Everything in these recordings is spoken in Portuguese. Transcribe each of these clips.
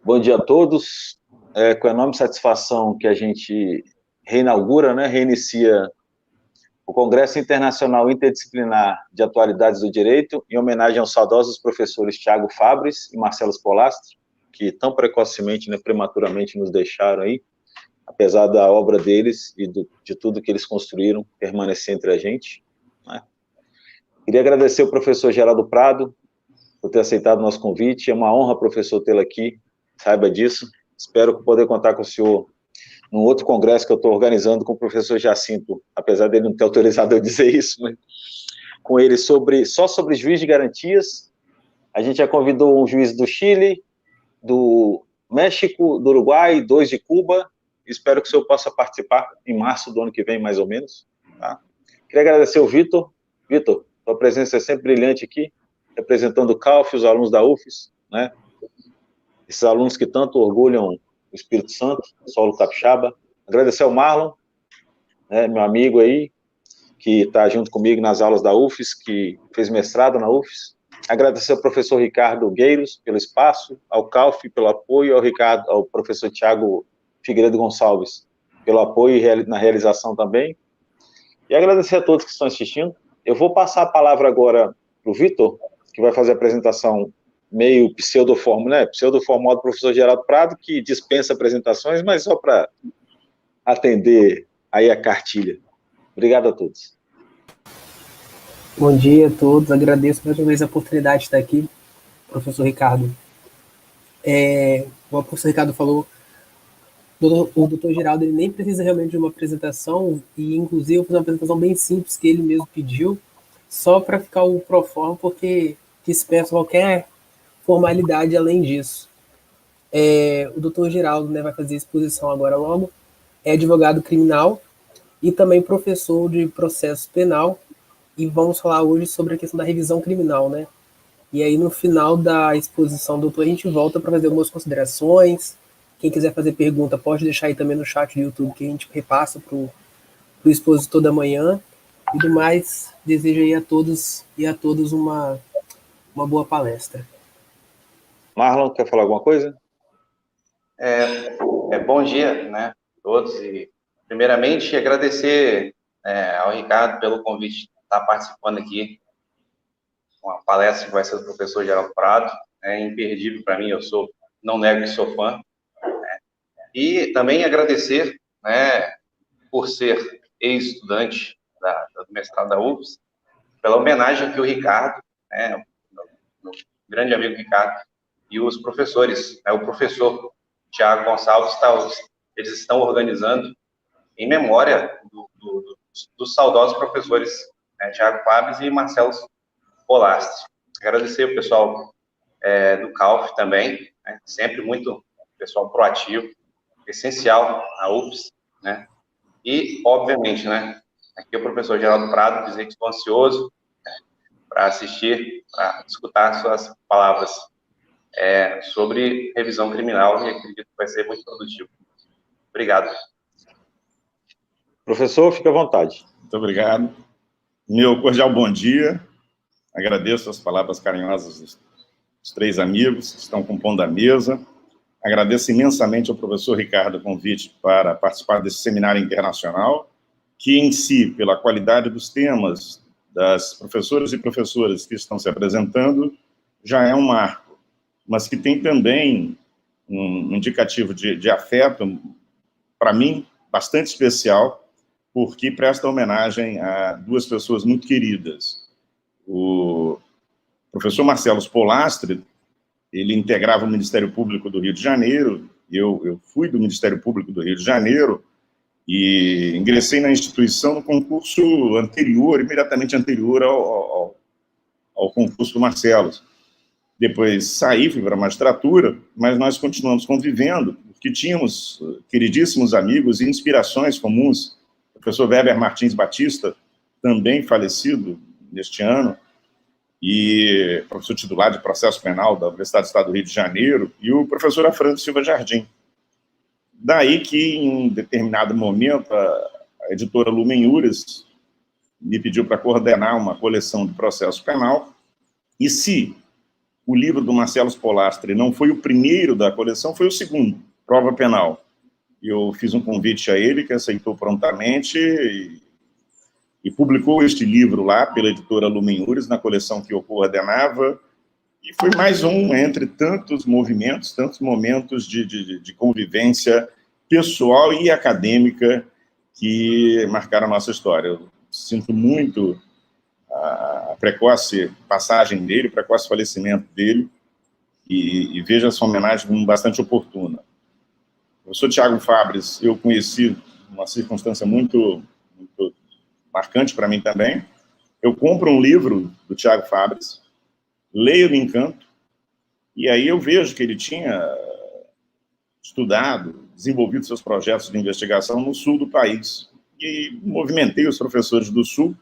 Bom dia a todos. É com enorme satisfação que a gente reinaugura, reinicia o Congresso Internacional Interdisciplinar de Atualidades do Direito, em homenagem aos saudosos professores Tiago Fabres e Marcelo Polastri, que tão precocemente, prematuramente nos deixaram aí, apesar da obra deles e de tudo que eles construíram permanecer entre a gente. Queria agradecer ao professor Geraldo Prado por ter aceitado o nosso convite. É uma honra, professor, tê-lo aqui, saiba disso. Espero poder contar com o senhor num outro congresso que eu estou organizando com o professor Jacinto, apesar dele não ter autorizado eu dizer isso, mas com ele só sobre juiz de garantias. A gente já convidou um juiz do Chile, do México, do Uruguai, 2 de Cuba. Espero que o senhor possa participar em março do ano que vem, mais ou menos. Tá? Queria agradecer ao Vitor. Vitor, sua presença é sempre brilhante aqui, representando o CAUF, os alunos da UFES, esses alunos que tanto orgulham o Espírito Santo, solo capixaba. Agradecer ao Marlon, meu amigo aí, que está junto comigo nas aulas da UFES, que fez mestrado na UFES. Agradecer ao professor Ricardo Gueiros pelo espaço, ao CAUF pelo apoio, ao professor Tiago Figueiredo Gonçalves pelo apoio na realização também. E agradecer a todos que estão assistindo. Eu vou passar a palavra agora para o Vitor, que vai fazer a apresentação meio pseudo-formal do professor Geraldo Prado, que dispensa apresentações, mas só para atender aí a cartilha. Obrigado a todos. Bom dia a todos, agradeço mais uma vez a oportunidade de estar aqui, professor Ricardo. Como o professor Ricardo falou, o doutor Geraldo ele nem precisa realmente de uma apresentação, e inclusive eu fiz uma apresentação bem simples que ele mesmo pediu, só para ficar o proforma, porque dispensa qualquer formalidade além disso. O doutor Geraldo vai fazer a exposição agora logo, é advogado criminal e também professor de processo penal, e vamos falar hoje sobre a questão da revisão criminal, E aí, no final da exposição do doutor, a gente volta para fazer algumas considerações. Quem quiser fazer pergunta, pode deixar aí também no chat do YouTube, que a gente repassa para o expositor da manhã. E do mais, desejo aí a todos e a todas uma boa palestra. Marlon, quer falar alguma coisa? Bom dia, a todos. E, primeiramente, agradecer ao Ricardo pelo convite de estar participando aqui. Uma palestra que vai ser do professor Geraldo Prado. É imperdível para mim, não nego que sou fã. E também agradecer, por ser ex-estudante do mestrado da UFES, pela homenagem que o Ricardo, meu grande amigo Ricardo, e os professores, o professor Tiago Gonçalves, eles estão organizando em memória dos saudosos professores Tiago Fabres e Marcelo Polastri. Agradecer o pessoal do CAUF também, sempre muito pessoal proativo, essencial a UFES, E, obviamente, aqui o professor Geraldo Prado, dizer que estou ansioso para assistir, para escutar suas palavras sobre revisão criminal, e acredito que vai ser muito produtivo. Obrigado. Professor, fique à vontade. Muito obrigado. Meu cordial bom dia. Agradeço as palavras carinhosas dos 3 amigos que estão compondo a mesa. Agradeço imensamente ao professor Ricardo o convite para participar desse seminário internacional, que em si, pela qualidade dos temas, das professoras e professores que estão se apresentando, já é um marco, mas que tem também um indicativo de afeto, para mim, bastante especial, porque presta homenagem a 2 pessoas muito queridas. O professor Marcelo Polastri, ele integrava o Ministério Público do Rio de Janeiro, eu fui do Ministério Público do Rio de Janeiro, e ingressei na instituição no concurso anterior, imediatamente anterior ao concurso do Marcelo. Depois saí, fui para a magistratura, mas nós continuamos convivendo, porque tínhamos queridíssimos amigos e inspirações comuns. O professor Weber Martins Batista, também falecido neste ano, e professor titular de processo penal da Universidade do Estado do Rio de Janeiro, e o professor Afrânio Silva Jardim. Daí que, em um determinado momento, a editora Lumen Juris me pediu para coordenar uma coleção de processo penal, e se o livro do Marcelo Polastri não foi o primeiro da coleção, foi o segundo, Prova Penal. Eu fiz um convite a ele, que aceitou prontamente, e publicou este livro lá, pela editora Lumen Uris, na coleção que eu coordenava, e foi mais um entre tantos movimentos, tantos momentos de convivência pessoal e acadêmica que marcaram a nossa história. Eu sinto muito a precoce passagem dele, o precoce falecimento dele, e vejo essa homenagem como bastante oportuna. O professor Tiago Fabres, eu conheci uma circunstância muito marcante para mim também. Eu compro um livro do Tiago Fabres, leio no Encanto, e aí eu vejo que ele tinha estudado, desenvolvido seus projetos de investigação no sul do país. E movimentei os professores do sul,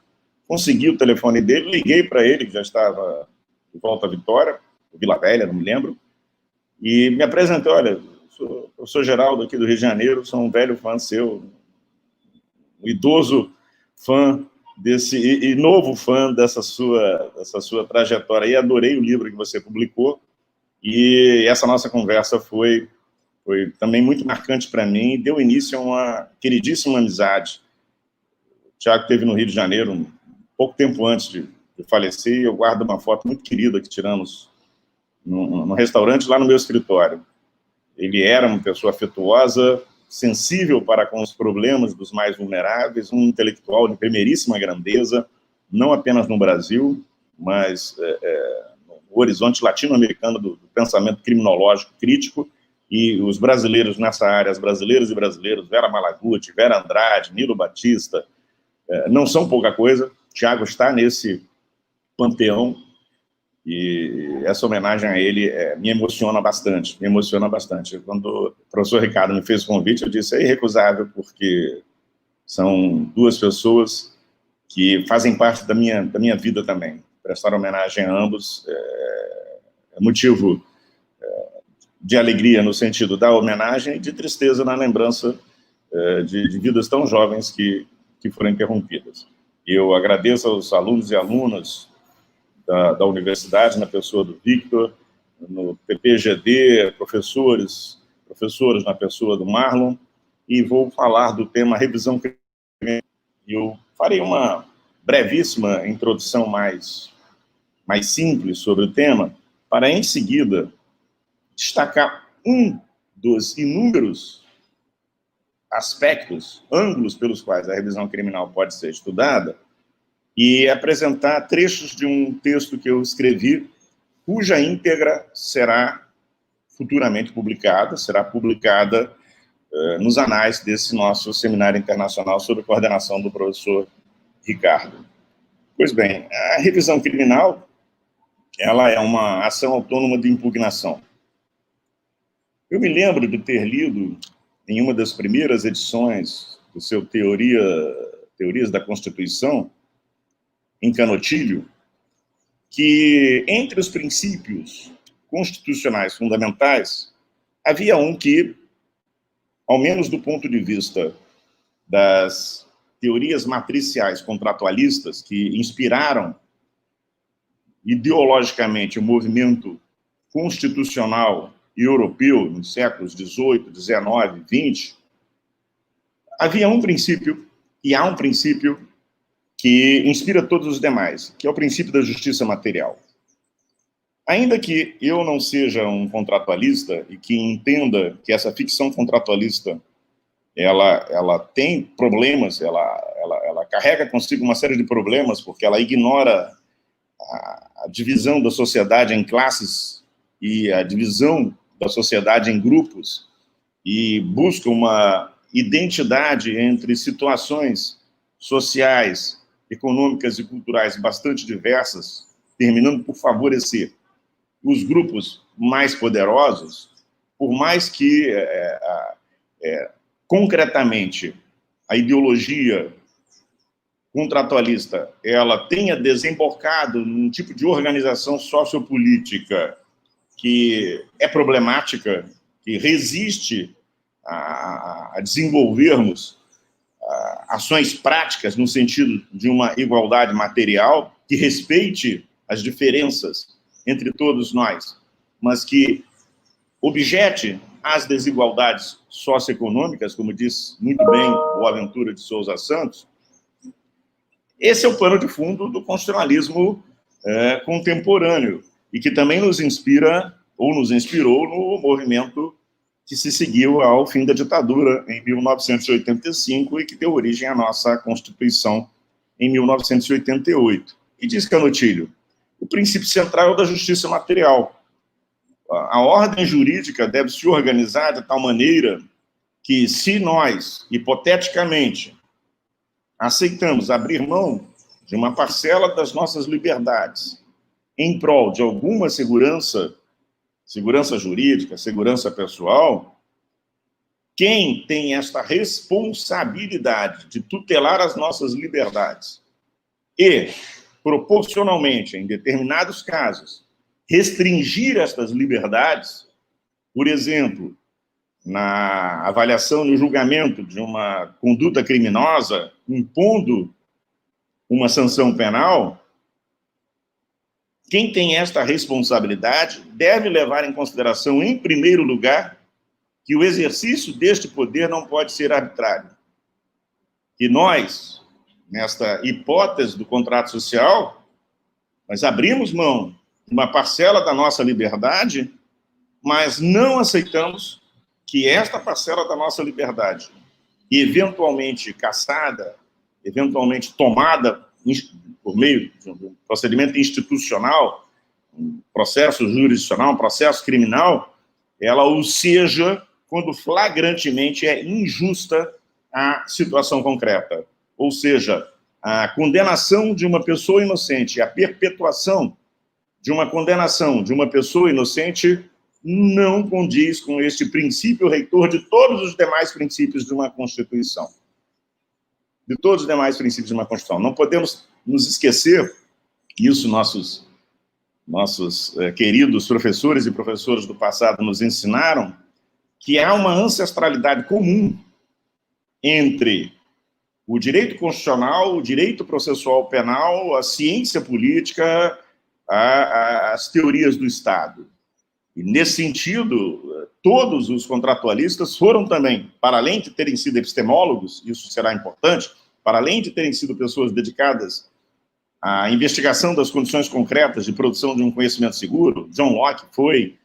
consegui o telefone dele, liguei para ele, que já estava de volta à Vitória, Vila Velha, não me lembro, e me apresentei: olha, eu sou Geraldo aqui do Rio de Janeiro, sou um velho fã seu, um idoso fã e novo fã dessa sua trajetória, e adorei o livro que você publicou, e essa nossa conversa foi também muito marcante para mim, e deu início a uma queridíssima amizade. O Tiago esteve no Rio de Janeiro pouco tempo antes de falecer, e eu guardo uma foto muito querida que tiramos num restaurante lá no meu escritório. Ele era uma pessoa afetuosa, sensível para com os problemas dos mais vulneráveis, um intelectual de primeiríssima grandeza, não apenas no Brasil, mas no horizonte latino-americano do pensamento criminológico crítico, e os brasileiros nessa área, as brasileiras e brasileiros, Vera Malaguti, Vera Andrade, Nilo Batista, não são pouca coisa. Tiago está nesse panteão, e essa homenagem a ele me emociona bastante, Quando o professor Ricardo me fez o convite, eu disse: é irrecusável, porque são duas pessoas que fazem parte da minha vida também. Prestar homenagem a ambos é motivo de alegria no sentido da homenagem e de tristeza na lembrança de vidas tão jovens que foram interrompidas. Eu agradeço aos alunos e alunas da universidade, na pessoa do Victor, no PPGD, professores na pessoa do Marlon, e vou falar do tema revisão criminal. Eu farei uma brevíssima introdução mais simples sobre o tema, para, em seguida, destacar um dos inúmeros aspectos, ângulos pelos quais a revisão criminal pode ser estudada, e apresentar trechos de um texto que eu escrevi, cuja íntegra será futuramente publicada, nos anais desse nosso seminário internacional sob a coordenação do professor Ricardo. Pois bem, a revisão criminal, ela é uma ação autônoma de impugnação. Eu me lembro de ter lido, em uma das primeiras edições do seu Teorias da Constituição, em Canotilho, que entre os princípios constitucionais fundamentais, havia um que, ao menos do ponto de vista das teorias matriciais contratualistas que inspiraram ideologicamente o movimento constitucional europeu nos séculos XVIII, XIX, XX, havia um princípio, e há um princípio que inspira todos os demais, que é o princípio da justiça material. Ainda que eu não seja um contratualista e que entenda que essa ficção contratualista ela tem problemas, ela carrega consigo uma série de problemas, porque ela ignora a divisão da sociedade em classes e a divisão da sociedade em grupos, e busca uma identidade entre situações sociais, econômicas e culturais bastante diversas, terminando por favorecer os grupos mais poderosos, por mais que, concretamente, a ideologia contratualista ela tenha desembocado num tipo de organização sociopolítica que é problemática, que resiste a desenvolvermos ações práticas no sentido de uma igualdade material que respeite as diferenças entre todos nós, mas que objete as desigualdades socioeconômicas, como diz muito bem o Aventura de Souza Santos. Esse é o pano de fundo do constitucionalismo contemporâneo, e que também nos inspira, ou nos inspirou, no movimento que se seguiu ao fim da ditadura, em 1985, e que deu origem à nossa Constituição em 1988. E diz Canutilho, o princípio central é o da justiça material. A ordem jurídica deve se organizar de tal maneira que, se nós, hipoteticamente, aceitamos abrir mão de uma parcela das nossas liberdades em prol de alguma segurança jurídica, segurança pessoal, quem tem esta responsabilidade de tutelar as nossas liberdades e, proporcionalmente, em determinados casos, restringir estas liberdades, por exemplo, na avaliação, no julgamento de uma conduta criminosa, impondo uma sanção penal, quem tem esta responsabilidade deve levar em consideração, em primeiro lugar, que o exercício deste poder não pode ser arbitrário. Que nós, nesta hipótese do contrato social, nós abrimos mão de uma parcela da nossa liberdade, mas não aceitamos que esta parcela da nossa liberdade, eventualmente cassada, eventualmente tomada por meio de um procedimento institucional, um processo jurisdicional, um processo criminal, ela o seja quando flagrantemente é injusta a situação concreta. Ou seja, a condenação de uma pessoa inocente, a perpetuação de uma condenação de uma pessoa inocente não condiz com este princípio reitor de todos os demais princípios de uma Constituição. De todos os demais princípios de uma Constituição. Não podemos nos esquecer, isso nossos queridos professores e professoras do passado nos ensinaram, que há uma ancestralidade comum entre o direito constitucional, o direito processual penal, a ciência política, as teorias do Estado. E, nesse sentido, todos os contratualistas foram também, para além de terem sido epistemólogos, isso será importante, para além de terem sido pessoas dedicadas à investigação das condições concretas de produção de um conhecimento seguro, John Locke foi,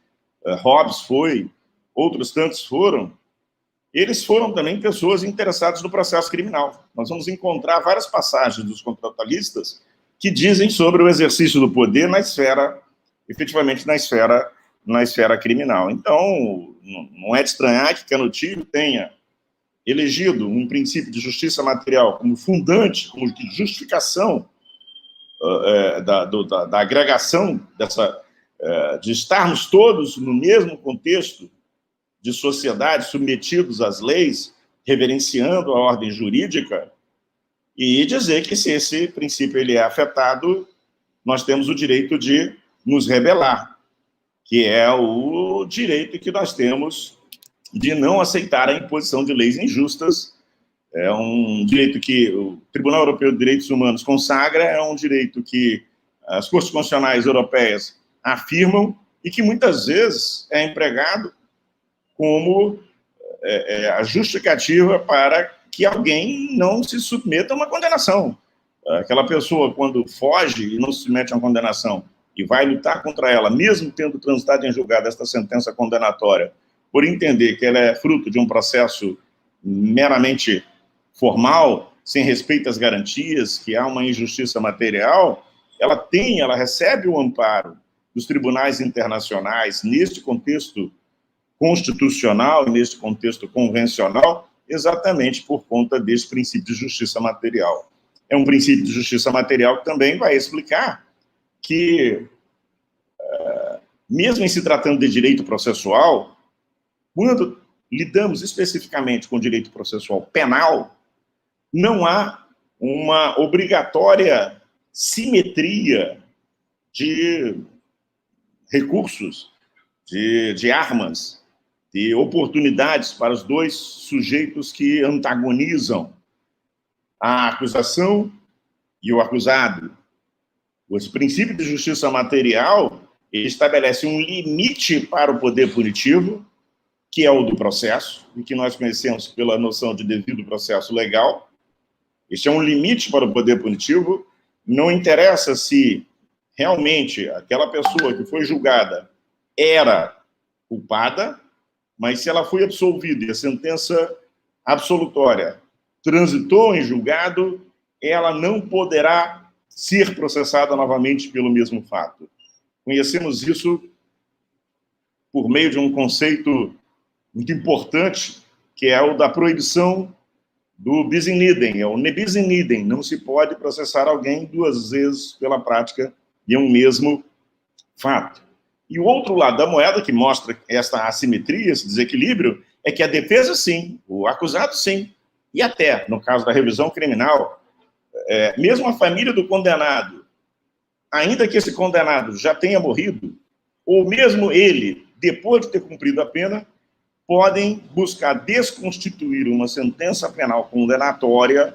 Hobbes foi, outros tantos foram, eles foram também pessoas interessadas no processo criminal. Nós vamos encontrar várias passagens dos contratualistas que dizem sobre o exercício do poder na esfera, efetivamente na esfera criminal. Então, não é de estranhar que Canutilho tenha elegido um princípio de justiça material como fundante, como justificação da agregação de estarmos todos no mesmo contexto de sociedade, submetidos às leis, reverenciando a ordem jurídica, e dizer que, se esse princípio ele é afetado, nós temos o direito de nos rebelar, que é o direito que nós temos de não aceitar a imposição de leis injustas. É um direito que o Tribunal Europeu de Direitos Humanos consagra, é um direito que as Cortes Constitucionais Europeias afirmam e que muitas vezes é empregado como a justificativa para que alguém não se submeta a uma condenação. Aquela pessoa, quando foge e não se submete a uma condenação e vai lutar contra ela, mesmo tendo transitado em julgado esta sentença condenatória, por entender que ela é fruto de um processo meramente formal, sem respeito às garantias, que há uma injustiça material, ela recebe o amparo dos tribunais internacionais neste contexto constitucional e neste contexto convencional, exatamente por conta desse princípio de justiça material. É um princípio de justiça material que também vai explicar que, mesmo em se tratando de direito processual, quando lidamos especificamente com direito processual penal, não há uma obrigatória simetria de recursos, de armas, de oportunidades para os dois sujeitos que antagonizam a acusação e o acusado. Esse princípio de justiça material, ele estabelece um limite para o poder punitivo, que é o do processo, e que nós conhecemos pela noção de devido processo legal. Este é um limite para o poder punitivo. Não interessa se realmente aquela pessoa que foi julgada era culpada, mas se ela foi absolvida e a sentença absolutória transitou em julgado, ela não poderá ser processada novamente pelo mesmo fato. Conhecemos isso por meio de um conceito muito importante, que é o da proibição do bis in idem, é o ne bis in idem. Não se pode processar alguém duas vezes pela prática de um mesmo fato. E o outro lado da moeda, que mostra esta assimetria, esse desequilíbrio, é que a defesa, sim, o acusado, sim, e até, no caso da revisão criminal, mesmo a família do condenado, ainda que esse condenado já tenha morrido, ou mesmo ele, depois de ter cumprido a pena, podem buscar desconstituir uma sentença penal condenatória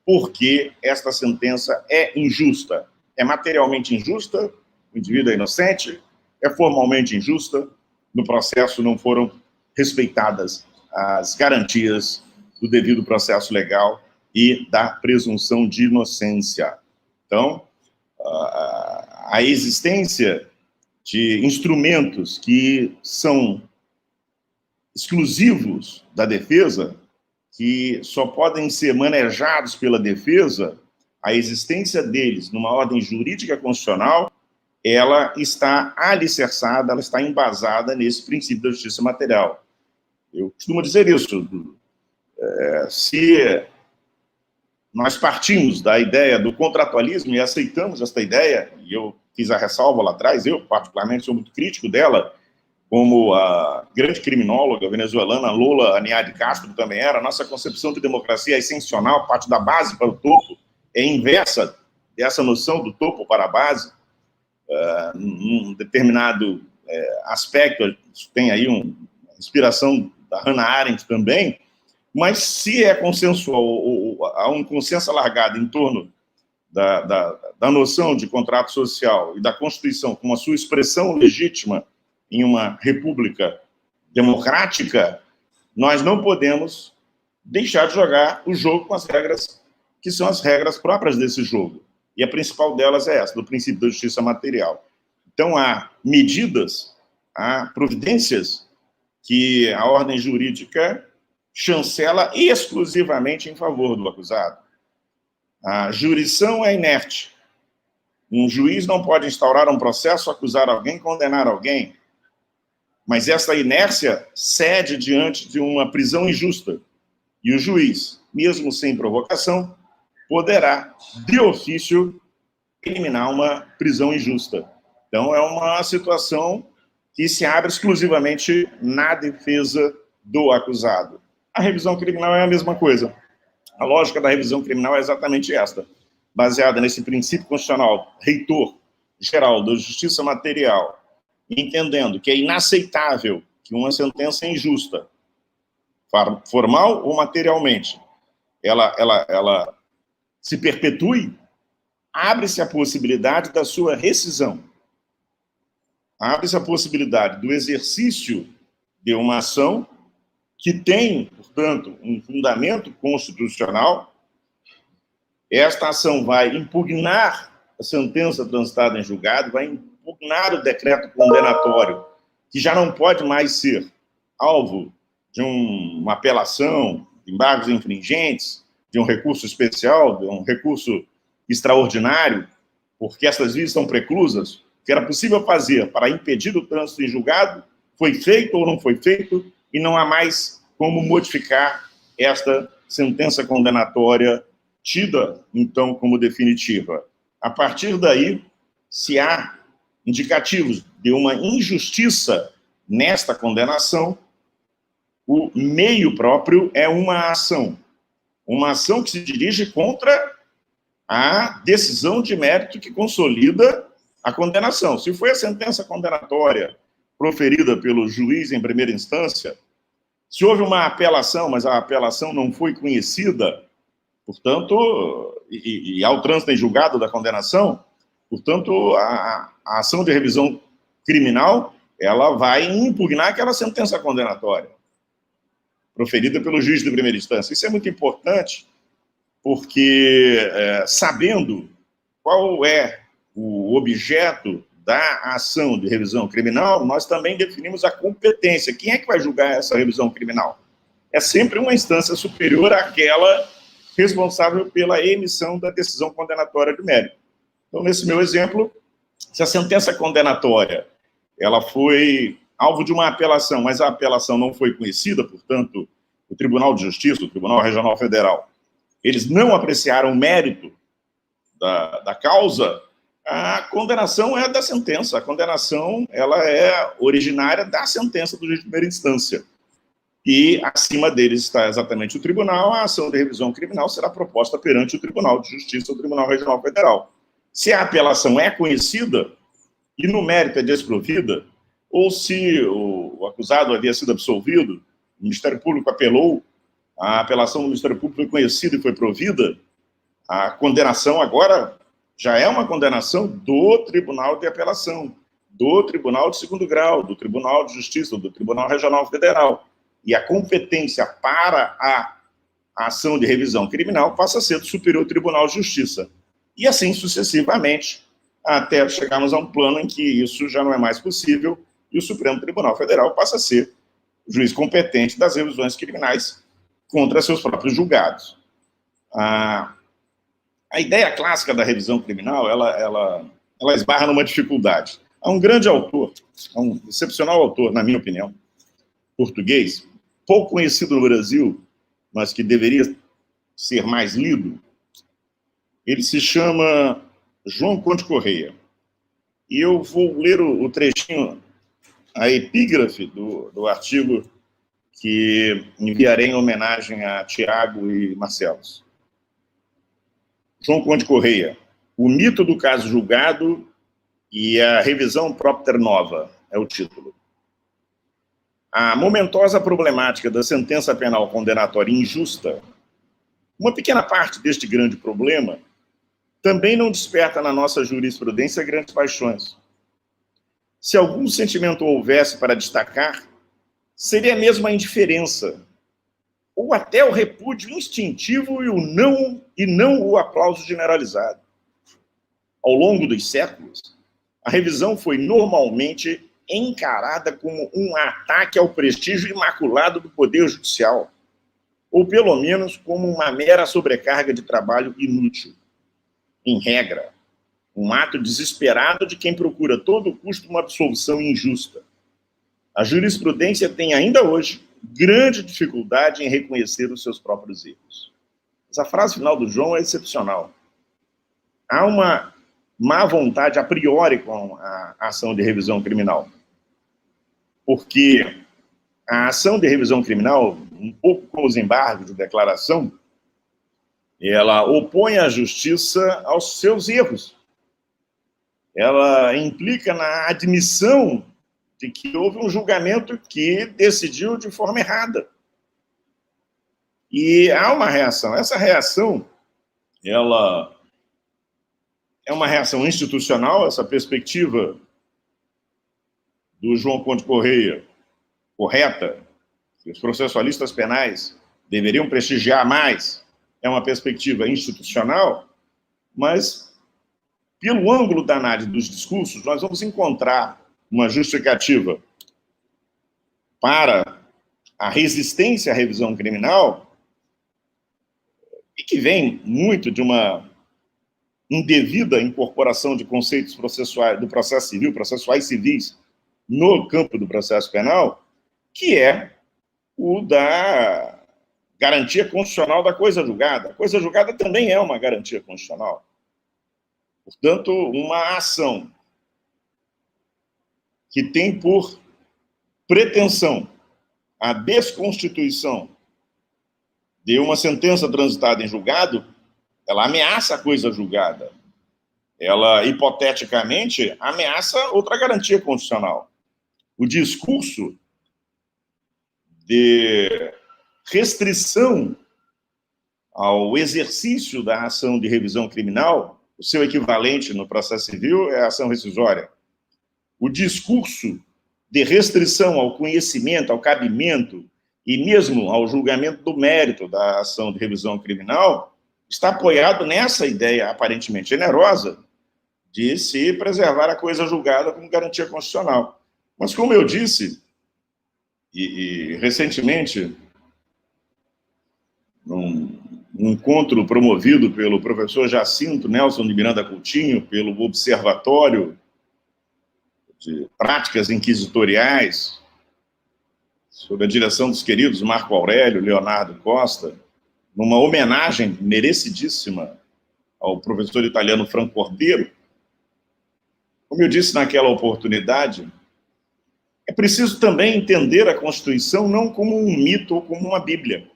porque esta sentença é injusta. É materialmente injusta, o indivíduo é inocente, é formalmente injusta, no processo não foram respeitadas as garantias do devido processo legal e da presunção de inocência. Então, a existência de instrumentos que são exclusivos da defesa, que só podem ser manejados pela defesa, a existência deles numa ordem jurídica constitucional, ela está alicerçada, ela está embasada nesse princípio da justiça material. Eu costumo dizer isso. Se nós partimos da ideia do contratualismo e aceitamos esta ideia, e eu fiz a ressalva lá atrás, eu particularmente sou muito crítico dela, como a grande criminóloga venezuelana Lola Aniade Castro também era, a nossa concepção de democracia é essencial, parte da base para o topo, é inversa dessa noção do topo para a base. Num determinado aspecto, tem aí uma inspiração da Hannah Arendt também, mas se é consensual, ou há um consenso alargado em torno da noção de contrato social e da Constituição como a sua expressão legítima em uma república democrática, nós não podemos deixar de jogar o jogo com as regras que são as regras próprias desse jogo. E a principal delas é essa, do princípio da justiça material. Então, há medidas, há providências que a ordem jurídica chancela exclusivamente em favor do acusado. A jurisdição é inerte. Um juiz não pode instaurar um processo, acusar alguém, condenar alguém. Mas essa inércia cede diante de uma prisão injusta. E o juiz, mesmo sem provocação, poderá, de ofício, eliminar uma prisão injusta. Então, é uma situação que se abre exclusivamente na defesa do acusado. A revisão criminal é a mesma coisa. A lógica da revisão criminal é exatamente esta, baseada nesse princípio constitucional reitor geral da justiça material, entendendo que é inaceitável que uma sentença injusta, formal ou materialmente, ela se perpetue, abre-se a possibilidade da sua rescisão. Abre-se a possibilidade do exercício de uma ação que tem, portanto, um fundamento constitucional. Esta ação vai impugnar a sentença transitada em julgado, vai impugnar o decreto condenatório, que já não pode mais ser alvo de uma apelação, de embargos infringentes, de um recurso especial, de um recurso extraordinário, porque essas vias estão preclusas. O que era possível fazer para impedir o trânsito em julgado foi feito ou não foi feito, e não há mais como modificar esta sentença condenatória tida, então, como definitiva. A partir daí, se há indicativos de uma injustiça nesta condenação, o meio próprio é uma ação que se dirige contra a decisão de mérito que consolida a condenação. Se foi a sentença condenatória proferida pelo juiz em primeira instância, se houve uma apelação, mas a apelação não foi conhecida, portanto, e ao trânsito em julgado da condenação, portanto, a ação de revisão criminal, ela vai impugnar aquela sentença condenatória proferida pelo juiz de primeira instância. Isso é muito importante, porque sabendo qual é o objeto da ação de revisão criminal, nós também definimos a competência. Quem é que vai julgar essa revisão criminal? É sempre uma instância superior àquela responsável pela emissão da decisão condenatória de mérito. Então, nesse meu exemplo, se a sentença condenatória ela foi alvo de uma apelação, mas a apelação não foi conhecida, portanto, o Tribunal de Justiça, o Tribunal Regional Federal, eles não apreciaram o mérito da causa, a condenação é da sentença. A condenação ela é originária da sentença do juiz de primeira instância. E acima deles está exatamente o tribunal, a ação de revisão criminal será proposta perante o Tribunal de Justiça, o Tribunal Regional Federal. Se a apelação é conhecida e no mérito é desprovida, ou se o acusado havia sido absolvido, o Ministério Público apelou, a apelação do Ministério Público foi conhecida e foi provida, a condenação agora já é uma condenação do Tribunal de Apelação, do Tribunal de Segundo Grau, do Tribunal de Justiça, do Tribunal Regional Federal. E a competência para a ação de revisão criminal passa a ser do Superior Tribunal de Justiça. E assim sucessivamente, até chegarmos a um plano em que isso já não é mais possível e o Supremo Tribunal Federal passa a ser o juiz competente das revisões criminais contra seus próprios julgados. A ideia clássica da revisão criminal, ela esbarra numa dificuldade. Há um grande autor, um excepcional autor, na minha opinião, português, pouco conhecido no Brasil, mas que deveria ser mais lido. Ele se chama João Conde Correia. E eu vou ler o trechinho, a epígrafe do artigo que enviarei em homenagem a Tiago e Marcelo. João Conde Correia, o mito do caso julgado e a revisão propter nova, é o título. A momentosa problemática da sentença penal condenatória injusta, uma pequena parte deste grande problema, também não desperta na nossa jurisprudência grandes paixões. Se algum sentimento houvesse para destacar, seria mesmo a indiferença, ou até o repúdio instintivo e não o aplauso generalizado. Ao longo dos séculos, a revisão foi normalmente encarada como um ataque ao prestígio imaculado do Poder Judicial, ou pelo menos como uma mera sobrecarga de trabalho inútil. Em regra, um ato desesperado de quem procura a todo custo uma absolvição injusta. A jurisprudência tem ainda hoje grande dificuldade em reconhecer os seus próprios erros. Essa frase final do João é excepcional. Há uma má vontade a priori com a ação de revisão criminal. Porque a ação de revisão criminal, um pouco como os embargos de declaração, ela opõe a justiça aos seus erros. Ela implica na admissão de que houve um julgamento que decidiu de forma errada. E há uma reação. Essa reação, ela é uma reação institucional, essa perspectiva do João Conde Correia, correta, que os processualistas penais deveriam prestigiar mais, é uma perspectiva institucional, mas, pelo ângulo da análise dos discursos, nós vamos encontrar uma justificativa para a resistência à revisão criminal e que vem muito de uma indevida incorporação de conceitos processuais, do processo civil, processuais civis, no campo do processo penal, que é o da garantia constitucional da coisa julgada. A coisa julgada também é uma garantia constitucional. Portanto, uma ação que tem por pretensão a desconstituição de uma sentença transitada em julgado, ela ameaça a coisa julgada. Ela, hipoteticamente, ameaça outra garantia constitucional. O discurso de restrição ao exercício da ação de revisão criminal, o seu equivalente no processo civil é a ação rescisória. o discurso de restrição ao conhecimento, ao cabimento e mesmo ao julgamento do mérito da ação de revisão criminal está apoiado nessa ideia aparentemente generosa de se preservar a coisa julgada como garantia constitucional. Mas, como eu disse, e recentemente, num encontro promovido pelo professor Jacinto Nelson de Miranda Coutinho, pelo Observatório de Práticas Inquisitoriais, sob a direção dos queridos Marco Aurélio, Leonardo Costa, numa homenagem merecidíssima ao professor italiano Franco Cordeiro, como eu disse naquela oportunidade, é preciso também entender a Constituição não como um mito ou como uma Bíblia.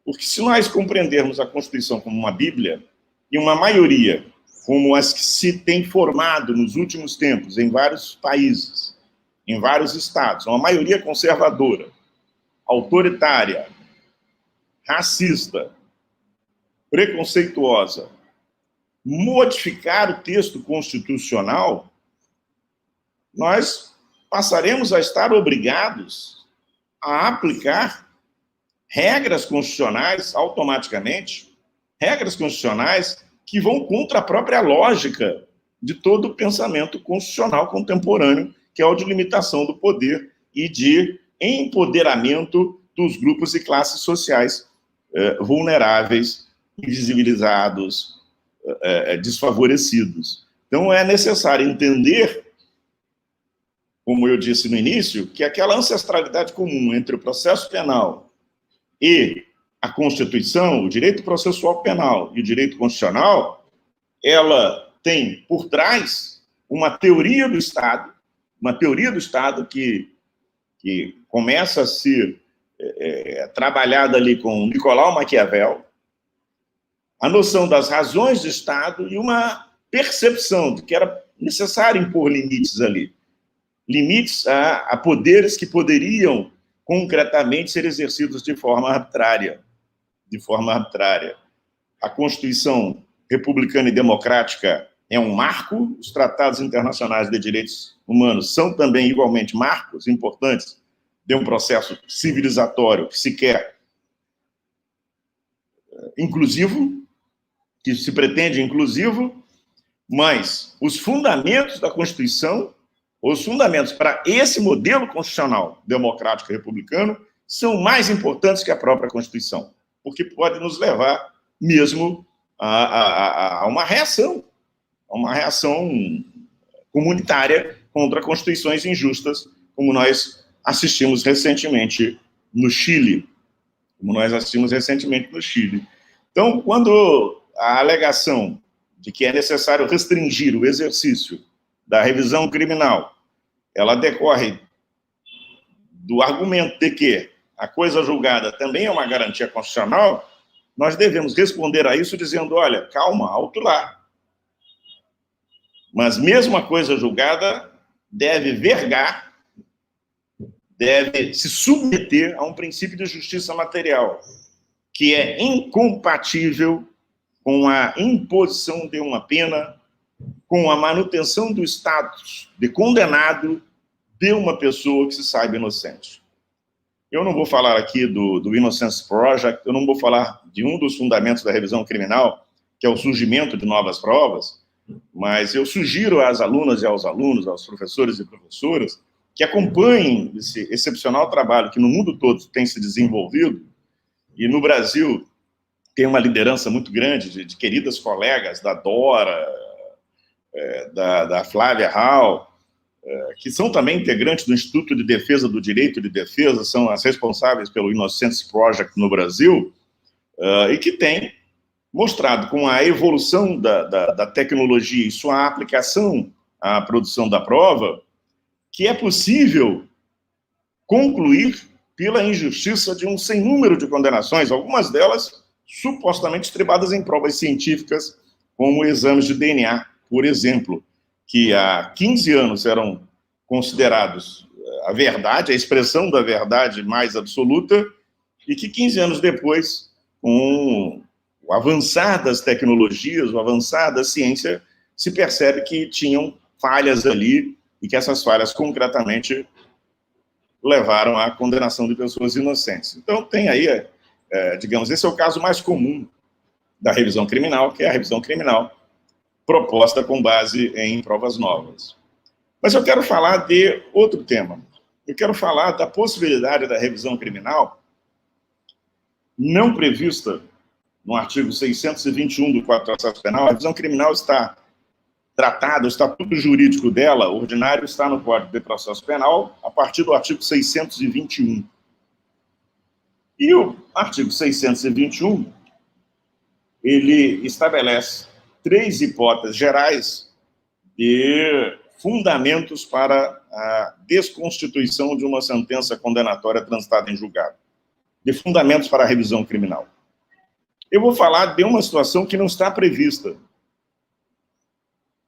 Porque se nós compreendermos a Constituição como uma Bíblia, e uma maioria, como as que se tem formado nos últimos tempos em vários países, em vários estados, uma maioria conservadora, autoritária, racista, preconceituosa, modificar o texto constitucional, nós passaremos a estar obrigados a aplicar regras constitucionais automaticamente, regras constitucionais que vão contra a própria lógica de todo o pensamento constitucional contemporâneo, que é o de limitação do poder e de empoderamento dos grupos e classes sociais vulneráveis, invisibilizados, desfavorecidos. Então, é necessário entender, como eu disse no início, que aquela ancestralidade comum entre o processo penal e a Constituição, o direito processual penal e o direito constitucional, ela tem por trás uma teoria do Estado que começa a ser trabalhada ali com Nicolau Maquiavel, a noção das razões do Estado e uma percepção de que era necessário impor limites ali, limites a poderes que poderiam concretamente ser exercidos de forma arbitrária. A Constituição republicana e democrática é um marco, os tratados internacionais de direitos humanos são também igualmente marcos importantes de um processo civilizatório que se quer inclusivo, que se pretende inclusivo, mas os fundamentos da Constituição, os fundamentos para esse modelo constitucional democrático e republicano são mais importantes que a própria Constituição, porque pode nos levar mesmo a uma reação comunitária contra constituições injustas, como nós assistimos recentemente no Chile. Então, quando a alegação de que é necessário restringir o exercício da revisão criminal, ela decorre do argumento de que a coisa julgada também é uma garantia constitucional, nós devemos responder a isso dizendo, olha, calma, alto lá. Mas mesmo a coisa julgada deve vergar, deve se submeter a um princípio de justiça material, que é incompatível com a imposição de uma pena, com a manutenção do status de condenado de uma pessoa que se saiba inocente. Eu não vou falar aqui do Innocence Project, eu não vou falar de um dos fundamentos da revisão criminal, que é o surgimento de novas provas, mas eu sugiro às alunas e aos alunos, aos professores e professoras, que acompanhem esse excepcional trabalho que no mundo todo tem se desenvolvido, e no Brasil tem uma liderança muito grande de queridas colegas, da Dora, da Flávia Hall, que são também integrantes do Instituto de Defesa do Direito de Defesa, são as responsáveis pelo Innocence Project no Brasil, e que têm mostrado com a evolução da tecnologia e sua aplicação à produção da prova, que é possível concluir pela injustiça de um sem número de condenações, algumas delas supostamente estribadas em provas científicas, como exames de DNA, por exemplo, que há 15 anos eram considerados a verdade, a expressão da verdade mais absoluta, e que 15 anos depois, com o avançar das tecnologias, o avançar da ciência, se percebe que tinham falhas ali e que essas falhas, concretamente, levaram à condenação de pessoas inocentes. Então, tem aí, digamos, esse é o caso mais comum da revisão criminal, que é a revisão criminal proposta com base em provas novas. Mas eu quero falar de outro tema. Eu quero falar da possibilidade da revisão criminal não prevista no artigo 621 do Código de Processo Penal. A revisão criminal está tratada, o estatuto jurídico dela, ordinário, está no Código de Processo Penal, a partir do artigo 621. E o artigo 621, ele estabelece 3 hipóteses gerais de fundamentos para a desconstituição de uma sentença condenatória transitada em julgado, de fundamentos para a revisão criminal. Eu vou falar de uma situação que não está prevista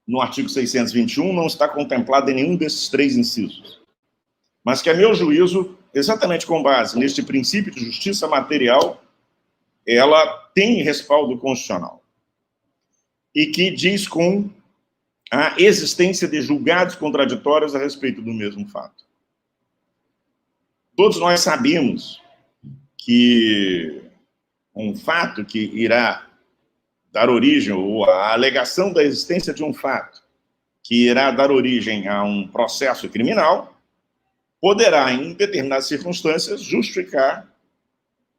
no artigo 621, não está contemplada em nenhum desses 3 incisos, mas que, a meu juízo, exatamente com base neste princípio de justiça material, ela tem respaldo constitucional, e que diz com a existência de julgados contraditórios a respeito do mesmo fato. Todos nós sabemos que um fato que irá dar origem, ou a alegação da existência de um fato que irá dar origem a um processo criminal, poderá, em determinadas circunstâncias, justificar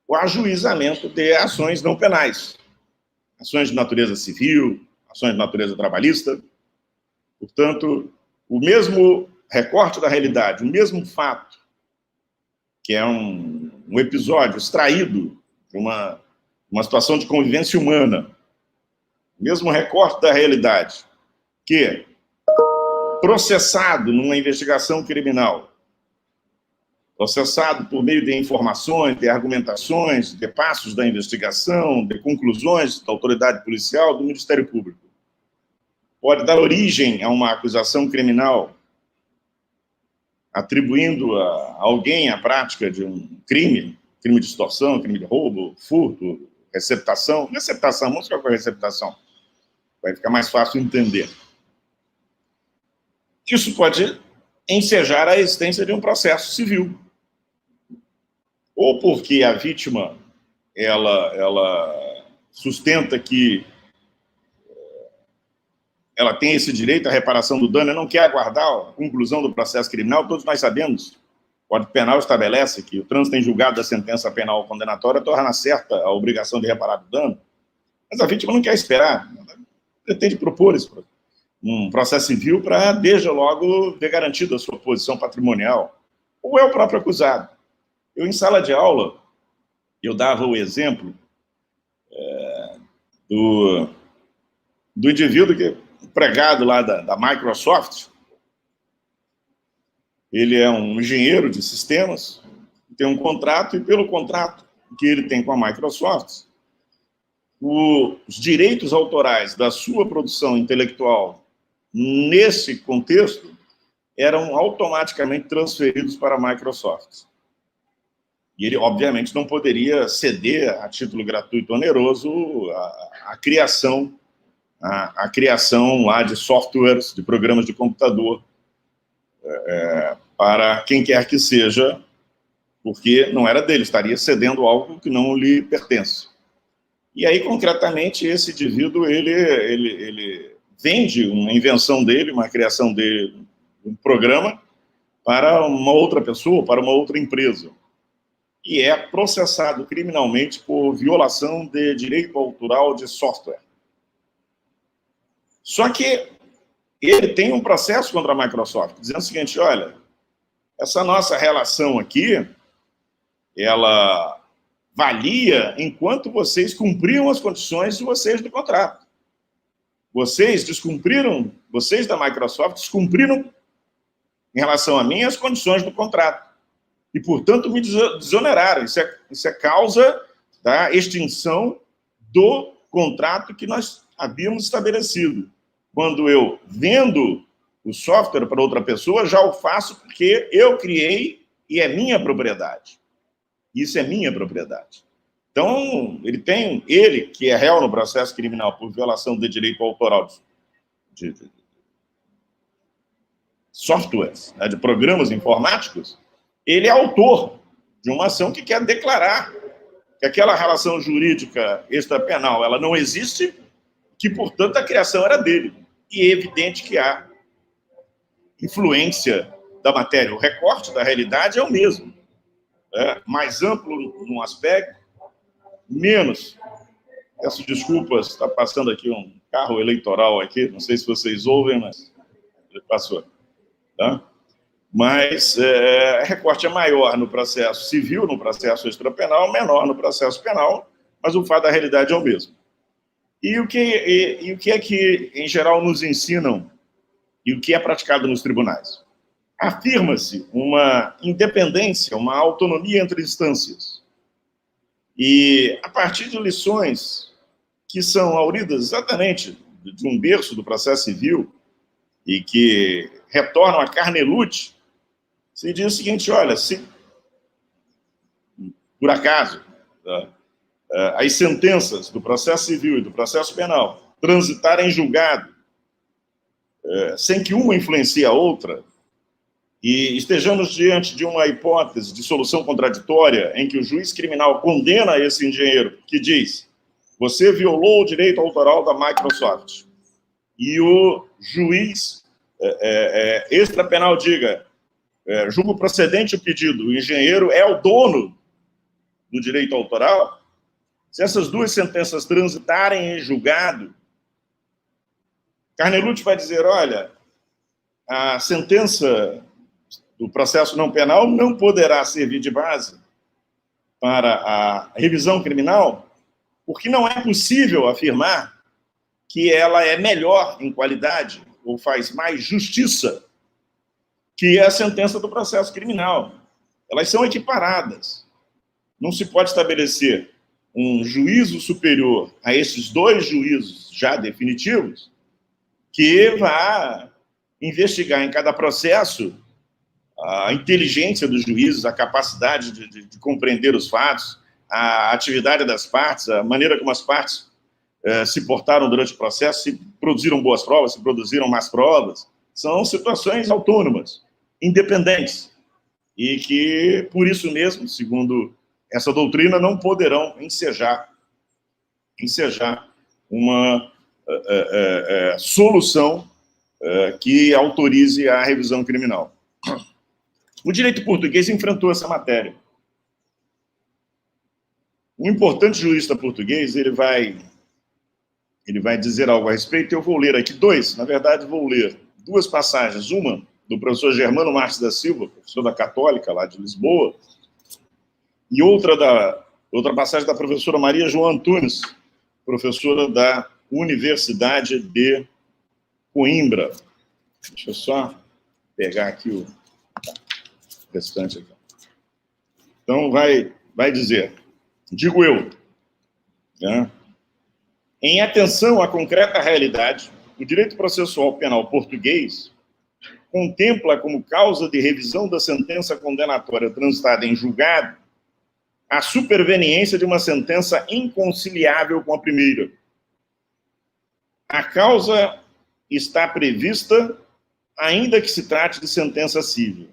o ajuizamento de ações não penais, ações de natureza civil, ações de natureza trabalhista. Portanto, o mesmo recorte da realidade, o mesmo fato, que é um episódio extraído de uma situação de convivência humana, o mesmo recorte da realidade, que, processado numa investigação criminal, processado por meio de informações, de argumentações, de passos da investigação, de conclusões da autoridade policial, do Ministério Público, pode dar origem a uma acusação criminal, atribuindo a alguém a prática de um crime de extorsão, crime de roubo, furto, receptação, vamos ficar com a receptação, vai ficar mais fácil entender. Isso pode ensejar a existência de um processo civil, ou porque a vítima ela sustenta que ela tem esse direito à reparação do dano e não quer aguardar a conclusão do processo criminal. Todos nós sabemos, o Código Penal estabelece que o trânsito em julgado da sentença penal condenatória torna certa a obrigação de reparar o dano, mas a vítima não quer esperar, pretende propor um processo civil para, desde logo, ter garantido a sua posição patrimonial, ou é o próprio acusado. Eu, em sala de aula, eu dava o exemplo do indivíduo que empregado lá da Microsoft. Ele é um engenheiro de sistemas, tem um contrato, e pelo contrato que ele tem com a Microsoft, os direitos autorais da sua produção intelectual nesse contexto eram automaticamente transferidos para a Microsoft. E ele, obviamente, não poderia ceder a título gratuito oneroso a criação lá de softwares, de programas de computador, para quem quer que seja, porque não era dele, estaria cedendo algo que não lhe pertence. E aí, concretamente, esse indivíduo, ele vende uma invenção dele, uma criação dele, um programa, para uma outra pessoa, para uma outra empresa. E é processado criminalmente por violação de direito autoral de software. Só que ele tem um processo contra a Microsoft, dizendo o seguinte: olha, essa nossa relação aqui, ela valia enquanto vocês cumpriam as condições de vocês do contrato. Vocês descumpriram, vocês da Microsoft descumpriram em relação a mim as condições do contrato. E, portanto, me desoneraram. Isso é causa da extinção do contrato que nós havíamos estabelecido. Quando eu vendo o software para outra pessoa, já o faço porque eu criei e é minha propriedade. Isso é minha propriedade. Então, ele que é réu no processo criminal por violação de direito autoral softwares, né, de programas informáticos, ele é autor de uma ação que quer declarar que aquela relação jurídica extrapenal ela não existe, que, portanto, a criação era dele. E é evidente que há influência da matéria. O recorte da realidade é o mesmo. Mais amplo num aspecto, menos. Peço desculpas, está passando aqui um carro eleitoral aqui, não sei se vocês ouvem, mas ele passou. Tá? Mas recorte é maior no processo civil, no processo extrapenal, menor no processo penal, mas o fato da realidade é o mesmo. E o que é que, em geral, nos ensinam e o que é praticado nos tribunais? Afirma-se uma independência, uma autonomia entre instâncias. E, a partir de lições que são auridas exatamente de um berço do processo civil e que retornam a Carnelucci, se diz o seguinte, olha, se, por acaso, as sentenças do processo civil e do processo penal transitarem em julgado sem que uma influencie a outra, e estejamos diante de uma hipótese de solução contraditória em que o juiz criminal condena esse engenheiro, que diz, você violou o direito autoral da Microsoft, e o juiz extrapenal diga, julgo procedente o pedido, o engenheiro é o dono do direito autoral, se essas duas sentenças transitarem em julgado, Carnelucci vai dizer, olha, a sentença do processo não penal não poderá servir de base para a revisão criminal, porque não é possível afirmar que ela é melhor em qualidade ou faz mais justiça que a sentença do processo criminal. Elas são equiparadas. Não se pode estabelecer um juízo superior a esses dois juízos já definitivos que vá investigar em cada processo a inteligência dos juízes, a capacidade de compreender os fatos, a atividade das partes, a maneira como as partes se portaram durante o processo, se produziram boas provas, se produziram más provas. São situações autônomas, independentes, e que, por isso mesmo, segundo essa doutrina, não poderão ensejar uma solução que autorize a revisão criminal. O direito português enfrentou essa matéria. Um importante jurista português, ele vai dizer algo a respeito, eu vou ler aqui vou ler duas passagens, uma do professor Germano Marques da Silva, professor da Católica, lá de Lisboa, e outra passagem da professora Maria João Antunes, professora da Universidade de Coimbra. Deixa eu só pegar aqui o restante aqui. Então, vai dizer, digo eu, né? Em atenção à concreta realidade, o direito processual penal português contempla como causa de revisão da sentença condenatória transitada em julgado a superveniência de uma sentença inconciliável com a primeira. A causa está prevista, ainda que se trate de sentença civil.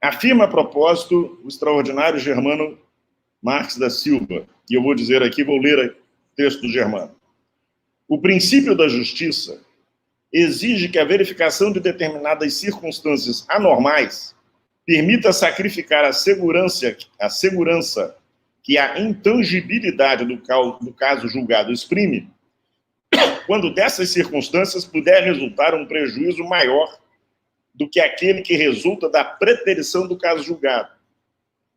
Afirma a propósito o extraordinário Germano Marques da Silva, e eu vou dizer aqui, vou ler o texto do Germano. O princípio da justiça exige que a verificação de determinadas circunstâncias anormais permita sacrificar a segurança que a intangibilidade do caso julgado exprime, quando dessas circunstâncias puder resultar um prejuízo maior do que aquele que resulta da preterição do caso julgado,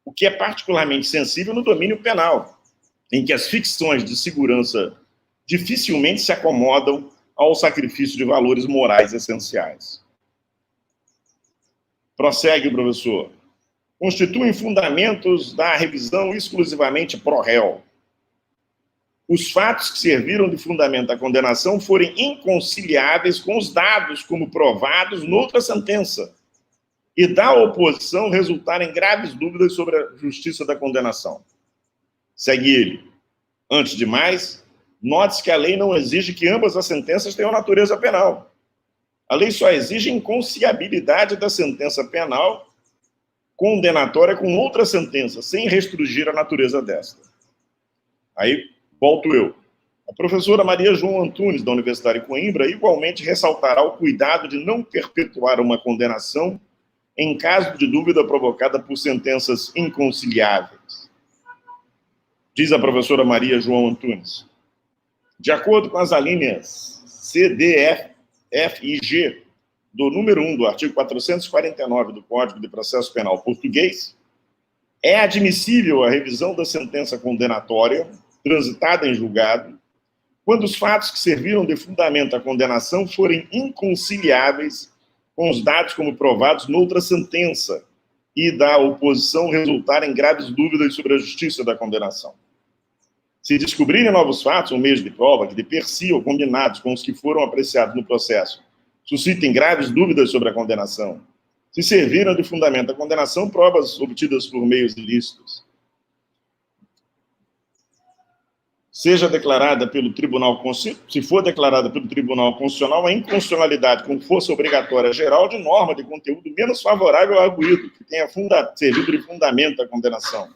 o que é particularmente sensível no domínio penal, em que as ficções de segurança dificilmente se acomodam ao sacrifício de valores morais essenciais. Prossegue o professor. Constituem fundamentos da revisão exclusivamente pro réu. Os fatos que serviram de fundamento à condenação forem inconciliáveis com os dados como provados noutra sentença e da oposição resultarem graves dúvidas sobre a justiça da condenação. Segue ele. Antes de mais, note-se que a lei não exige que ambas as sentenças tenham natureza penal. A lei só exige inconciliabilidade da sentença penal condenatória com outra sentença, sem restringir a natureza desta. Aí, volto eu. A professora Maria João Antunes, da Universidade de Coimbra, igualmente ressaltará o cuidado de não perpetuar uma condenação em caso de dúvida provocada por sentenças inconciliáveis. Diz a professora Maria João Antunes. De acordo com as alíneas C, D, F e G do número 1 do artigo 449 do Código de Processo Penal português, é admissível a revisão da sentença condenatória transitada em julgado quando os fatos que serviram de fundamento à condenação forem inconciliáveis com os dados como provados noutra sentença e da oposição resultarem graves dúvidas sobre a justiça da condenação. Se descobrirem novos fatos ou meios de prova que, de per si ou combinados com os que foram apreciados no processo, suscitem graves dúvidas sobre a condenação, se serviram de fundamento à condenação provas obtidas por meios ilícitos, seja declarada pelo Tribunal Constitucional, se for declarada pelo Tribunal Constitucional, a inconstitucionalidade com força obrigatória geral de norma de conteúdo menos favorável ao arguido, que tenha servido de fundamento à condenação.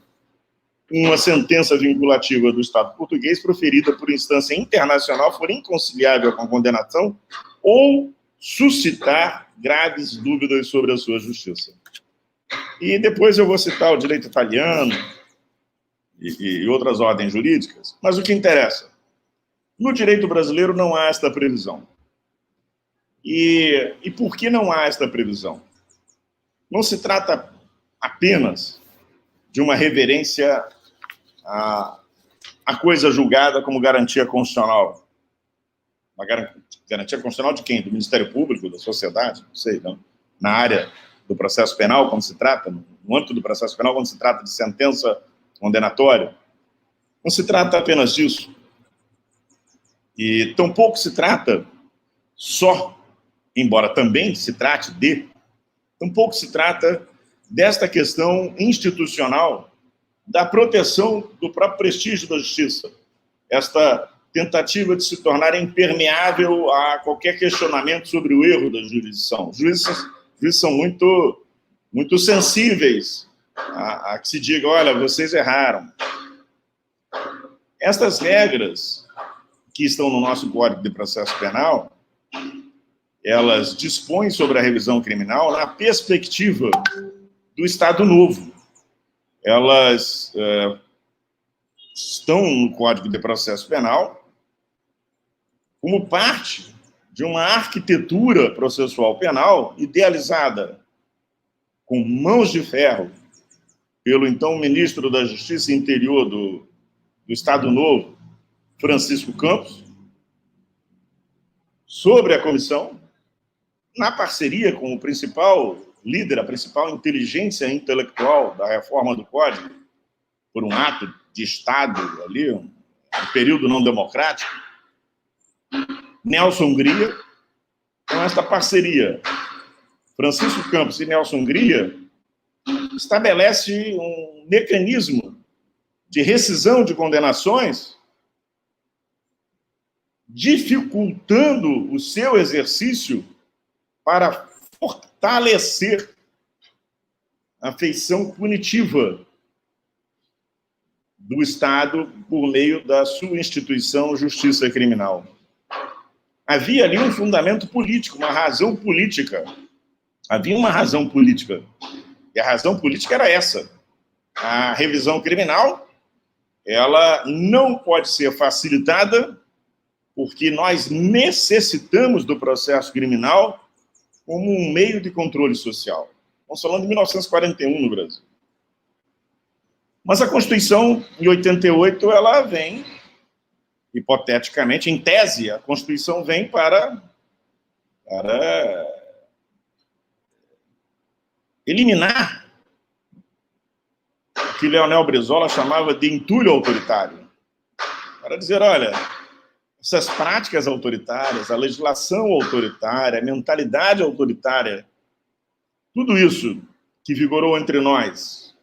Uma sentença vinculativa do Estado português proferida por instância internacional for inconciliável com a condenação ou suscitar graves dúvidas sobre a sua justiça. E depois eu vou citar o direito italiano e outras ordens jurídicas, mas o que interessa? No direito brasileiro não há esta previsão. E por que não há esta previsão? Não se trata apenas de uma reverência à coisa julgada como garantia constitucional. Uma garantia constitucional de quem? Do Ministério Público, da sociedade? Não sei, não. Na área do processo penal, quando se trata, no âmbito do processo penal, quando se trata de sentença condenatória, não se trata apenas disso. E tampouco se trata só, embora também se trate de, tampouco se trata desta questão institucional da proteção do próprio prestígio da justiça. Esta tentativa de se tornar impermeável a qualquer questionamento sobre o erro da jurisdição. Os juízes são muito sensíveis a que se diga, olha, vocês erraram. Estas regras que estão no nosso Código de Processo Penal, elas dispõem sobre a revisão criminal na perspectiva do Estado Novo. Elas estão no Código de Processo Penal como parte de uma arquitetura processual penal idealizada com mãos de ferro pelo então ministro da Justiça e Interior do Estado Novo, Francisco Campos, sobre a comissão, na parceria com o principal líder, a principal inteligência intelectual da reforma do Código, por um ato de Estado ali, um período não democrático, Nelson Gria. Então, esta parceria, Francisco Campos e Nelson Gria, estabelece um mecanismo de rescisão de condenações, dificultando o seu exercício para fortalecer a feição punitiva do Estado por meio da sua instituição Justiça Criminal. Havia ali um fundamento político, uma razão política. Havia uma razão política. E a razão política era essa. A revisão criminal, ela não pode ser facilitada porque nós necessitamos do processo criminal como um meio de controle social. Estamos falando de 1941 no Brasil. Mas a Constituição, em 88, ela vem, hipoteticamente, em tese, a Constituição vem para eliminar o que Leonel Brizola chamava de entulho autoritário. Para dizer, olha, essas práticas autoritárias, a legislação autoritária, a mentalidade autoritária, tudo isso que vigorou entre nós,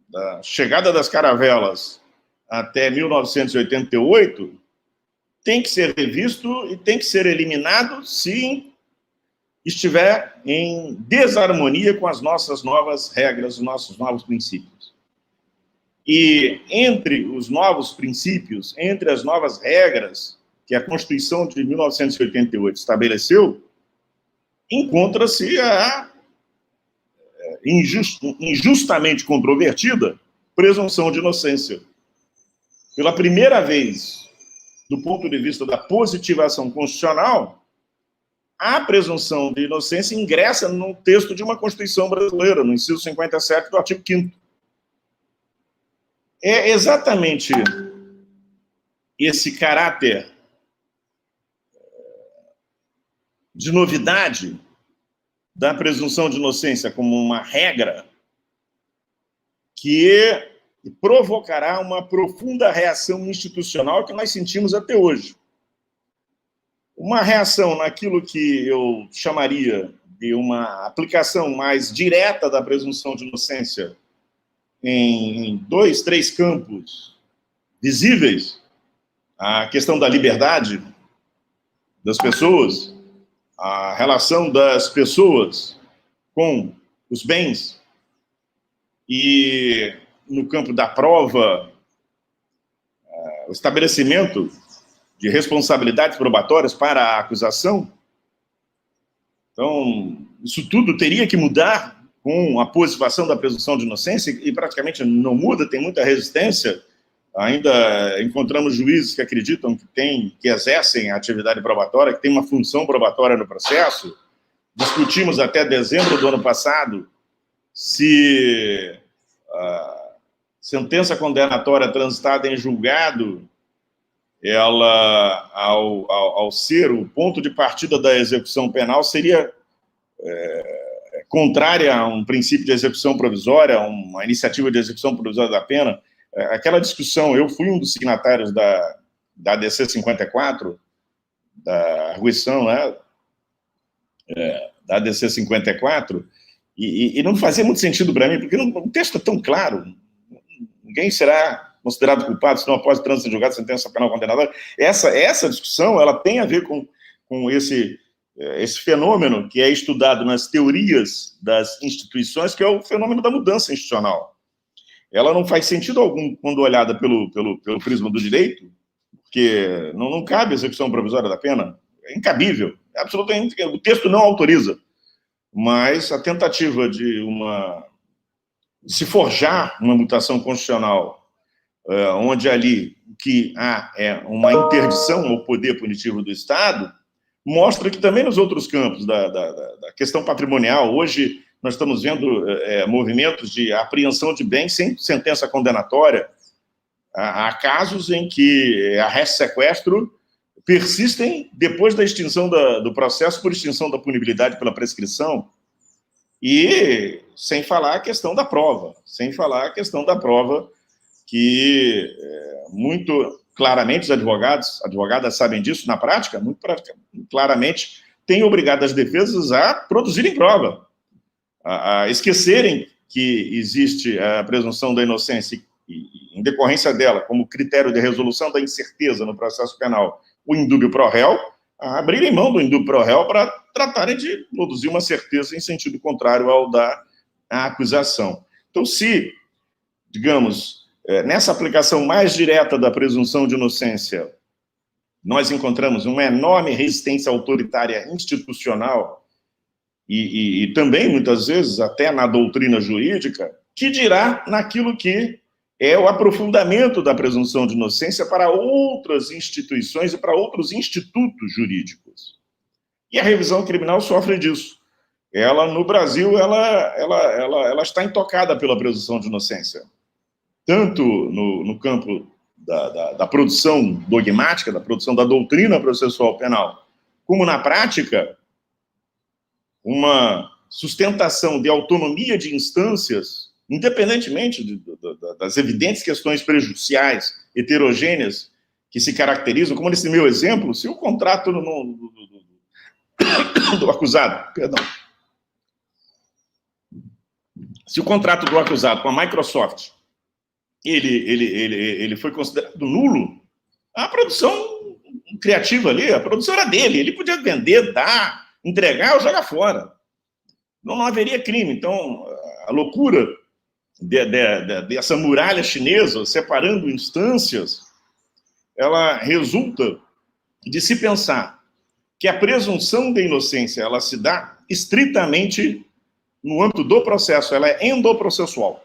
da chegada das caravelas até 1988, tem que ser revisto e tem que ser eliminado se estiver em desarmonia com as nossas novas regras, os nossos novos princípios. E entre os novos princípios, entre as novas regras que a Constituição de 1988 estabeleceu, encontra-se a injustamente controvertida presunção de inocência. Pela primeira vez, do ponto de vista da positivação constitucional, a presunção de inocência ingressa no texto de uma Constituição brasileira, no inciso 57 do artigo 5º. É exatamente esse caráter de novidade da presunção de inocência como uma regra que provocará uma profunda reação institucional que nós sentimos até hoje. Uma reação naquilo que eu chamaria de uma aplicação mais direta da presunção de inocência em 2, 3 campos visíveis: a questão da liberdade das pessoas, a relação das pessoas com os bens, e no campo da prova, o estabelecimento de responsabilidades probatórias para a acusação. Então, isso tudo teria que mudar com a positivação da presunção de inocência, e praticamente não muda, tem muita resistência. Ainda encontramos juízes que acreditam que exercem a atividade probatória, que tem uma função probatória no processo. Discutimos até dezembro do ano passado se a sentença condenatória transitada em julgado, ela, ao ser o ponto de partida da execução penal, seria contrária a um princípio de execução provisória, a uma iniciativa de execução provisória da pena. Aquela discussão, eu fui um dos signatários da ADC 54, da arguição, né, da ADC 54, e não fazia muito sentido para mim, porque o texto é tão claro, ninguém será considerado culpado se não após trânsito em julgado, sentença penal condenatória. Essa discussão, ela tem a ver com esse fenômeno que é estudado nas teorias das instituições, que é o fenômeno da mudança institucional. Ela não faz sentido algum quando olhada pelo prisma do direito, porque não cabe execução provisória da pena, é incabível, é absolutamente, o texto não autoriza, mas a tentativa de se forjar uma mutação constitucional, onde ali que há uma interdição ao poder punitivo do Estado, mostra que também nos outros campos da questão patrimonial, hoje nós estamos vendo movimentos de apreensão de bens sem sentença condenatória. Há casos em que arresto e sequestro persistem depois da extinção do processo por extinção da punibilidade pela prescrição, e sem falar a questão da prova, que muito claramente os advogadas sabem disso na prática, muito claramente têm obrigado as defesas a produzirem prova, a esquecerem que existe a presunção da inocência e, em decorrência dela, como critério de resolução da incerteza no processo penal, o indúbio pro réu, a abrirem mão do indúbio pro réu para tratarem de produzir uma certeza em sentido contrário ao da acusação. Então, se, digamos, nessa aplicação mais direta da presunção de inocência, nós encontramos uma enorme resistência autoritária institucional e também, muitas vezes, até na doutrina jurídica, que dirá naquilo que é o aprofundamento da presunção de inocência para outras instituições e para outros institutos jurídicos. E a revisão criminal sofre disso. Ela, no Brasil, ela está intocada pela presunção de inocência. Tanto no campo da produção dogmática, da produção da doutrina processual penal, como na prática, uma sustentação de autonomia de instâncias, independentemente das evidentes questões prejudiciais, heterogêneas, que se caracterizam, como nesse meu exemplo, se o contrato do acusado, se o contrato do acusado com a Microsoft, ele foi considerado nulo, a produção criativa ali, a produção era dele, ele podia vender, dar, entregar ou jogar fora. Não haveria crime. Então, a loucura dessa muralha chinesa, separando instâncias, ela resulta de se pensar que a presunção de inocência ela se dá estritamente no âmbito do processo, ela é endoprocessual.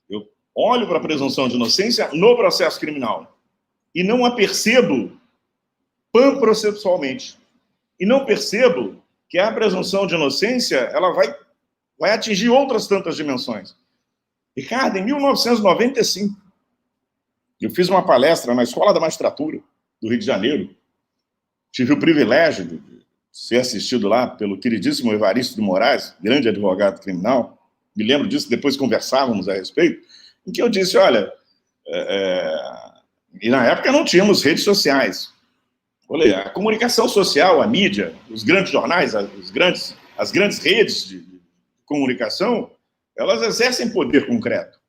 Eu olho para a presunção de inocência no processo criminal e não a percebo panprocessualmente. E não percebo que a presunção de inocência ela vai atingir outras tantas dimensões. Ricardo, em 1995, eu fiz uma palestra na Escola da Magistratura do Rio de Janeiro. Tive o privilégio de ser assistido lá pelo queridíssimo Evaristo de Moraes, grande advogado criminal. Me lembro disso, depois conversávamos a respeito, em que eu disse, olha, e na época não tínhamos redes sociais. Olha, a comunicação social, a mídia, os grandes jornais, as grandes redes de comunicação, elas exercem poder concreto.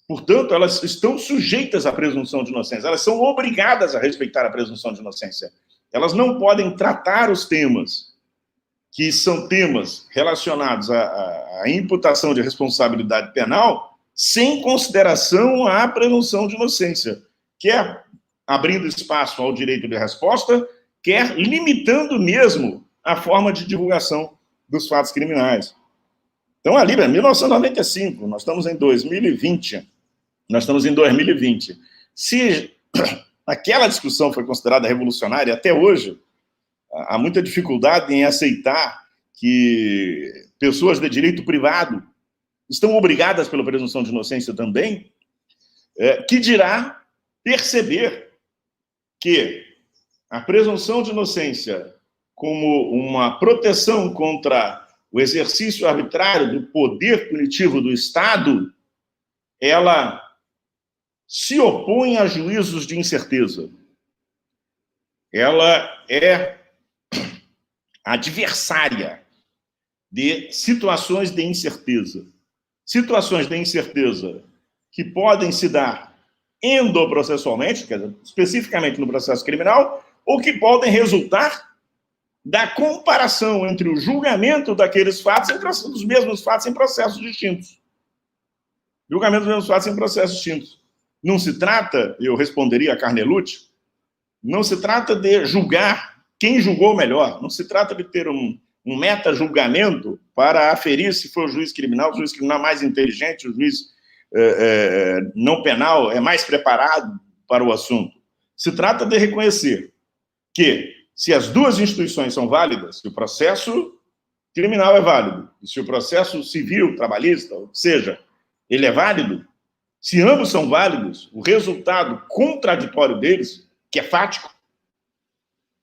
Portanto, elas estão sujeitas à presunção de inocência. Elas são obrigadas a respeitar a presunção de inocência. Elas não podem tratar os temas que são temas relacionados à imputação de responsabilidade penal sem consideração à presunção de inocência, quer abrindo espaço ao direito de resposta, quer limitando mesmo a forma de divulgação dos fatos criminais. Então, ali, em 1995, nós estamos em 2020. Se aquela discussão foi considerada revolucionária, até hoje, há muita dificuldade em aceitar que pessoas de direito privado estão obrigadas pela presunção de inocência também, que dirá perceber que a presunção de inocência como uma proteção contra o exercício arbitrário do poder punitivo do Estado, ela se opõe a juízos de incerteza. Ela é adversária de situações de incerteza. Situações de incerteza que podem se dar endoprocessualmente, quer dizer, especificamente no processo criminal, ou que podem resultar da comparação entre o julgamento daqueles fatos, dos mesmos fatos em processos distintos. Julgamento dos mesmos fatos em processos distintos. Não se trata, eu responderia a Carnelucci, não se trata de julgar quem julgou melhor, não se trata de ter um meta-julgamento para aferir se foi o juiz criminal mais inteligente, o juiz não penal é mais preparado para o assunto. Se trata de reconhecer que, se as duas instituições são válidas, se o processo criminal é válido, e se o processo civil, trabalhista, ou seja, ele é válido, se ambos são válidos, o resultado contraditório deles, que é fático,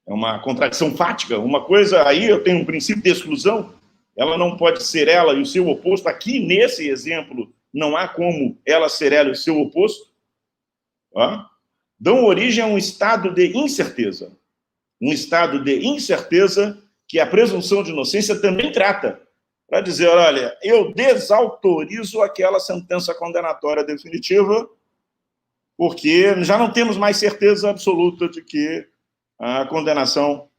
é uma contradição fática, uma coisa, aí eu tenho um princípio de exclusão, ela não pode ser ela e o seu oposto, aqui nesse exemplo, não há como ela ser ela e o seu oposto, dão origem a um estado de incerteza. Um estado de incerteza que a presunção de inocência também trata, para dizer, olha, eu desautorizo aquela sentença condenatória definitiva, porque já não temos mais certeza absoluta de que a condenação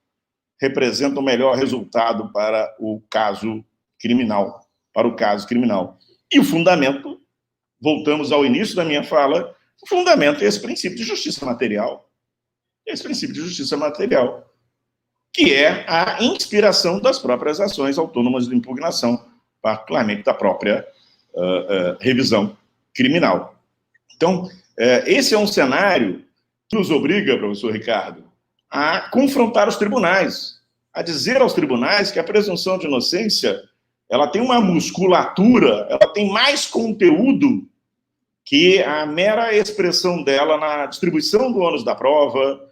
representa o melhor resultado para o caso criminal, E o fundamento, voltamos ao início da minha fala, o fundamento é esse princípio de justiça material. Que é a inspiração das próprias ações autônomas de impugnação, particularmente da própria revisão criminal. Então, esse é um cenário que nos obriga, professor Ricardo, a confrontar os tribunais, a dizer aos tribunais que a presunção de inocência ela tem uma musculatura, ela tem mais conteúdo que a mera expressão dela na distribuição do ônus da prova,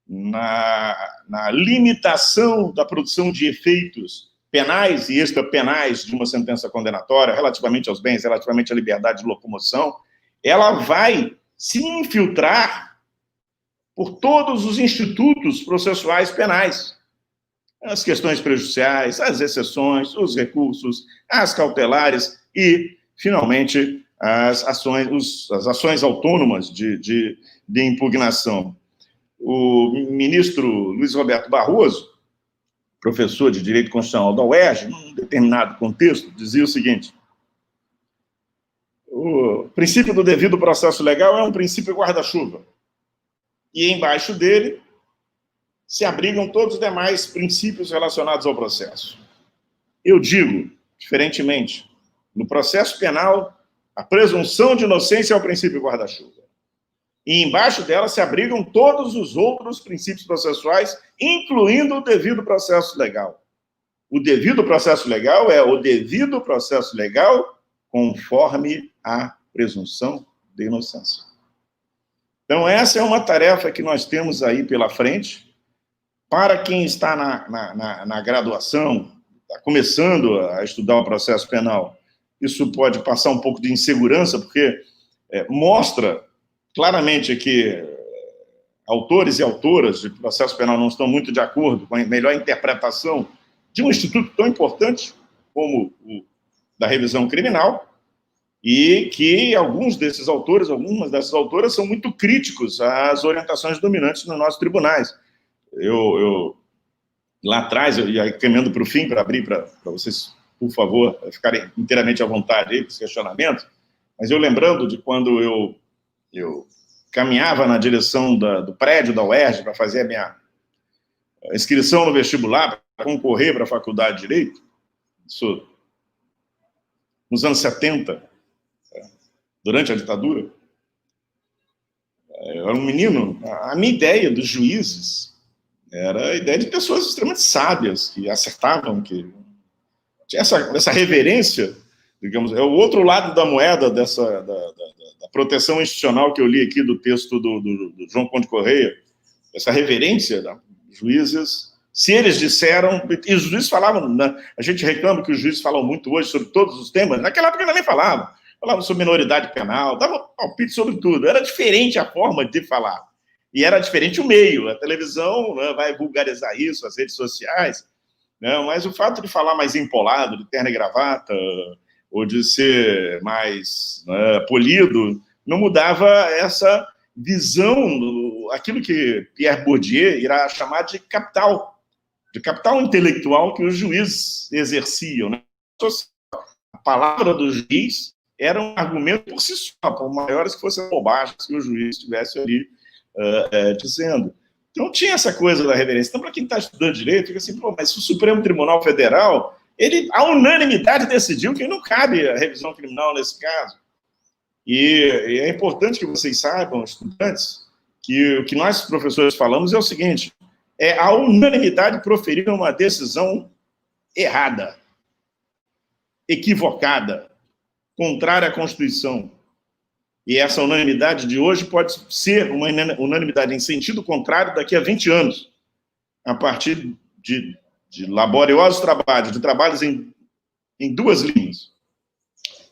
na limitação da produção de efeitos penais e extrapenais de uma sentença condenatória relativamente aos bens, relativamente à liberdade de locomoção, ela vai se infiltrar por todos os institutos processuais penais. As questões prejudiciais, as exceções, os recursos, as cautelares e, finalmente, as ações autônomas de impugnação. O ministro Luiz Roberto Barroso, professor de Direito Constitucional da UERJ, num determinado contexto, dizia o seguinte: o princípio do devido processo legal é um princípio guarda-chuva, e embaixo dele se abrigam todos os demais princípios relacionados ao processo. Eu digo, diferentemente, no processo penal, a presunção de inocência é o princípio guarda-chuva. E embaixo dela se abrigam todos os outros princípios processuais, incluindo o devido processo legal. O devido processo legal é o devido processo legal conforme a presunção de inocência. Então, essa é uma tarefa que nós temos aí pela frente. Para quem está na graduação, está começando a estudar o processo penal, isso pode passar um pouco de insegurança, porque mostra claramente que autores e autoras de processo penal não estão muito de acordo com a melhor interpretação de um instituto tão importante como o da revisão criminal, e que algumas dessas autoras são muito críticos às orientações dominantes nos nossos tribunais. Lá atrás, eu ia caminhando para o fim, para abrir para vocês, por favor, ficarem inteiramente à vontade aí com esse questionamento, mas eu lembrando de quando eu caminhava na direção do prédio da UERJ para fazer a minha inscrição no vestibular, para concorrer para a Faculdade de Direito, isso nos anos 70, durante a ditadura. Eu era um menino, a minha ideia dos juízes era a ideia de pessoas extremamente sábias, que acertavam, que tinha essa reverência, digamos, é o outro lado da moeda da proteção institucional que eu li aqui do texto do João Conde Correia, essa reverência dos juízes. Se eles disseram, e os juízes falavam, né, a gente reclama que os juízes falam muito hoje sobre todos os temas, naquela época eles nem falavam sobre minoridade penal, davam palpite sobre tudo, era diferente a forma de falar, e era diferente o meio, a televisão, né, vai vulgarizar isso, as redes sociais, né, mas o fato de falar mais empolado, de terno e gravata, ou de ser mais, né, polido, não mudava essa visão, aquilo que Pierre Bourdieu irá chamar de capital intelectual que os juízes exerciam, né? A palavra do juiz era um argumento por si só, por maiores que fossem bobagens que o juiz estivesse ali dizendo. Então tinha essa coisa da reverência. Então, para quem está estudando direito, fica assim, mas o Supremo Tribunal Federal, ele, a unanimidade, decidiu que não cabe a revisão criminal nesse caso. E é importante que vocês saibam, estudantes, que o que nós, professores, falamos é o seguinte: a unanimidade proferir uma decisão errada, equivocada, contrária à Constituição. E essa unanimidade de hoje pode ser uma unanimidade em sentido contrário daqui a 20 anos, a partir de laboriosos trabalhos, de trabalhos em duas linhas,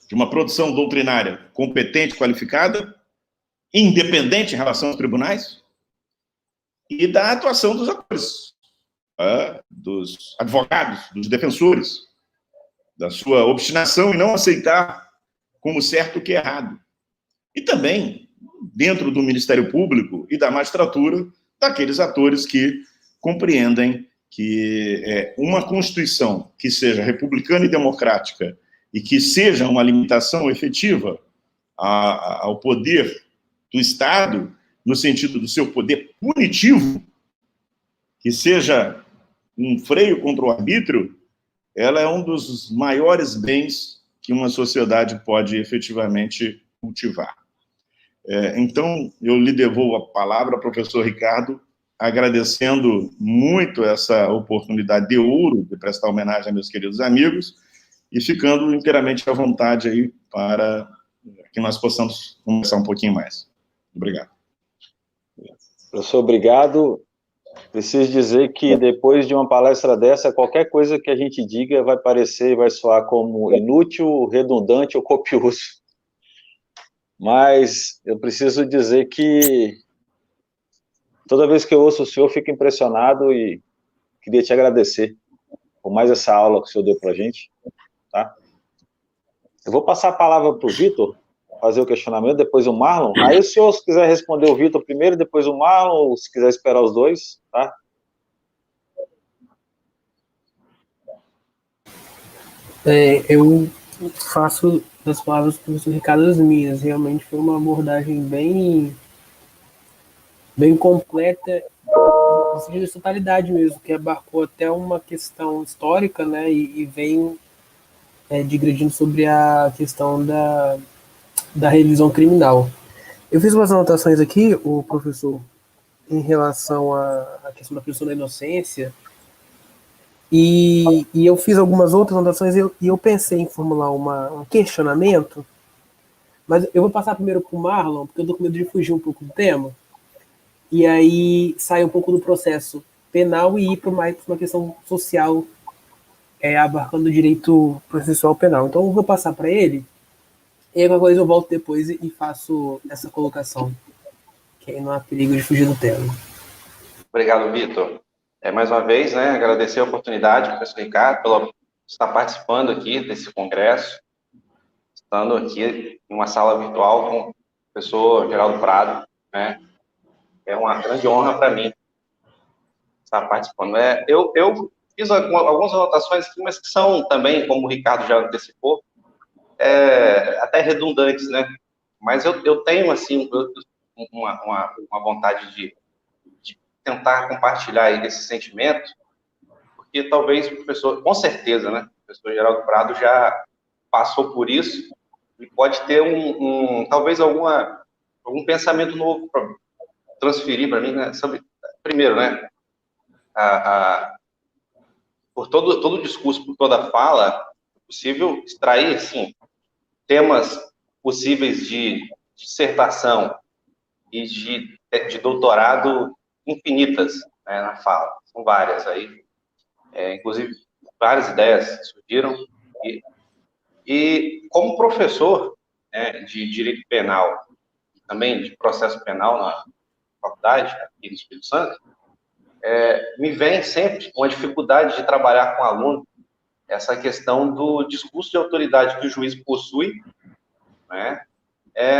de uma produção doutrinária competente, qualificada, independente em relação aos tribunais, e da atuação dos atores, dos advogados, dos defensores, da sua obstinação em não aceitar como certo o que é errado. E também, dentro do Ministério Público e da magistratura, daqueles atores que compreendem que uma Constituição que seja republicana e democrática e que seja uma limitação efetiva ao poder do Estado, no sentido do seu poder punitivo, que seja um freio contra o arbítrio, ela é um dos maiores bens que uma sociedade pode efetivamente cultivar. Então, eu lhe devolvo a palavra, professor Ricardo, agradecendo muito essa oportunidade de ouro de prestar homenagem a meus queridos amigos e ficando inteiramente à vontade aí para que nós possamos conversar um pouquinho mais. Obrigado. Professor, obrigado. Preciso dizer que depois de uma palestra dessa, qualquer coisa que a gente diga vai parecer, vai soar como inútil, redundante ou copioso. Mas eu preciso dizer que toda vez que eu ouço o senhor, eu fico impressionado e queria te agradecer por mais essa aula que o senhor deu para a gente. Tá? Eu vou passar a palavra para o Vitor, fazer o questionamento, depois o Marlon. Aí o senhor, se quiser responder o Vitor primeiro, depois o Marlon, ou se quiser esperar os dois, tá? Eu faço das palavras do professor Ricardo as minhas. Realmente foi uma abordagem bem completa, no sentido de totalidade mesmo, que abarcou até uma questão histórica, né, e vem digredindo sobre a questão da revisão criminal. Eu fiz umas anotações aqui, o professor, em relação à questão da presunção da inocência, e eu fiz algumas outras anotações e eu pensei em formular um questionamento, mas eu vou passar primeiro para o Marlon, porque eu estou com medo de fugir um pouco do tema, e aí sair um pouco do processo penal e ir para mais uma questão social, abarcando o direito processual penal. Então eu vou passar para ele, e aí qualquer coisa eu volto depois e faço essa colocação, que aí não há perigo de fugir do tema. Obrigado, Vitor. Mais uma vez, né, agradecer a oportunidade, professor Ricardo, por estar participando aqui desse congresso, estando aqui em uma sala virtual com o professor Geraldo Prado, né? É uma grande honra para mim estar participando. Eu fiz algumas anotações aqui, mas que são também, como o Ricardo já antecipou, até redundantes, né? Mas eu tenho, assim, uma vontade de tentar compartilhar aí desse sentimento, porque talvez o professor, com certeza, né? O professor Geraldo Prado já passou por isso e pode ter talvez algum pensamento novo para transferir para mim, né? Sobre, primeiro, né? Por todo o discurso, por toda a fala, é possível extrair, assim, temas possíveis de dissertação e de doutorado infinitas, né, na fala. São várias aí. Inclusive, várias ideias surgiram. E como professor, né, de direito penal, também de processo penal na faculdade, aqui no Espírito Santo, me vem sempre uma dificuldade de trabalhar com aluno, essa questão do discurso de autoridade que o juiz possui, né,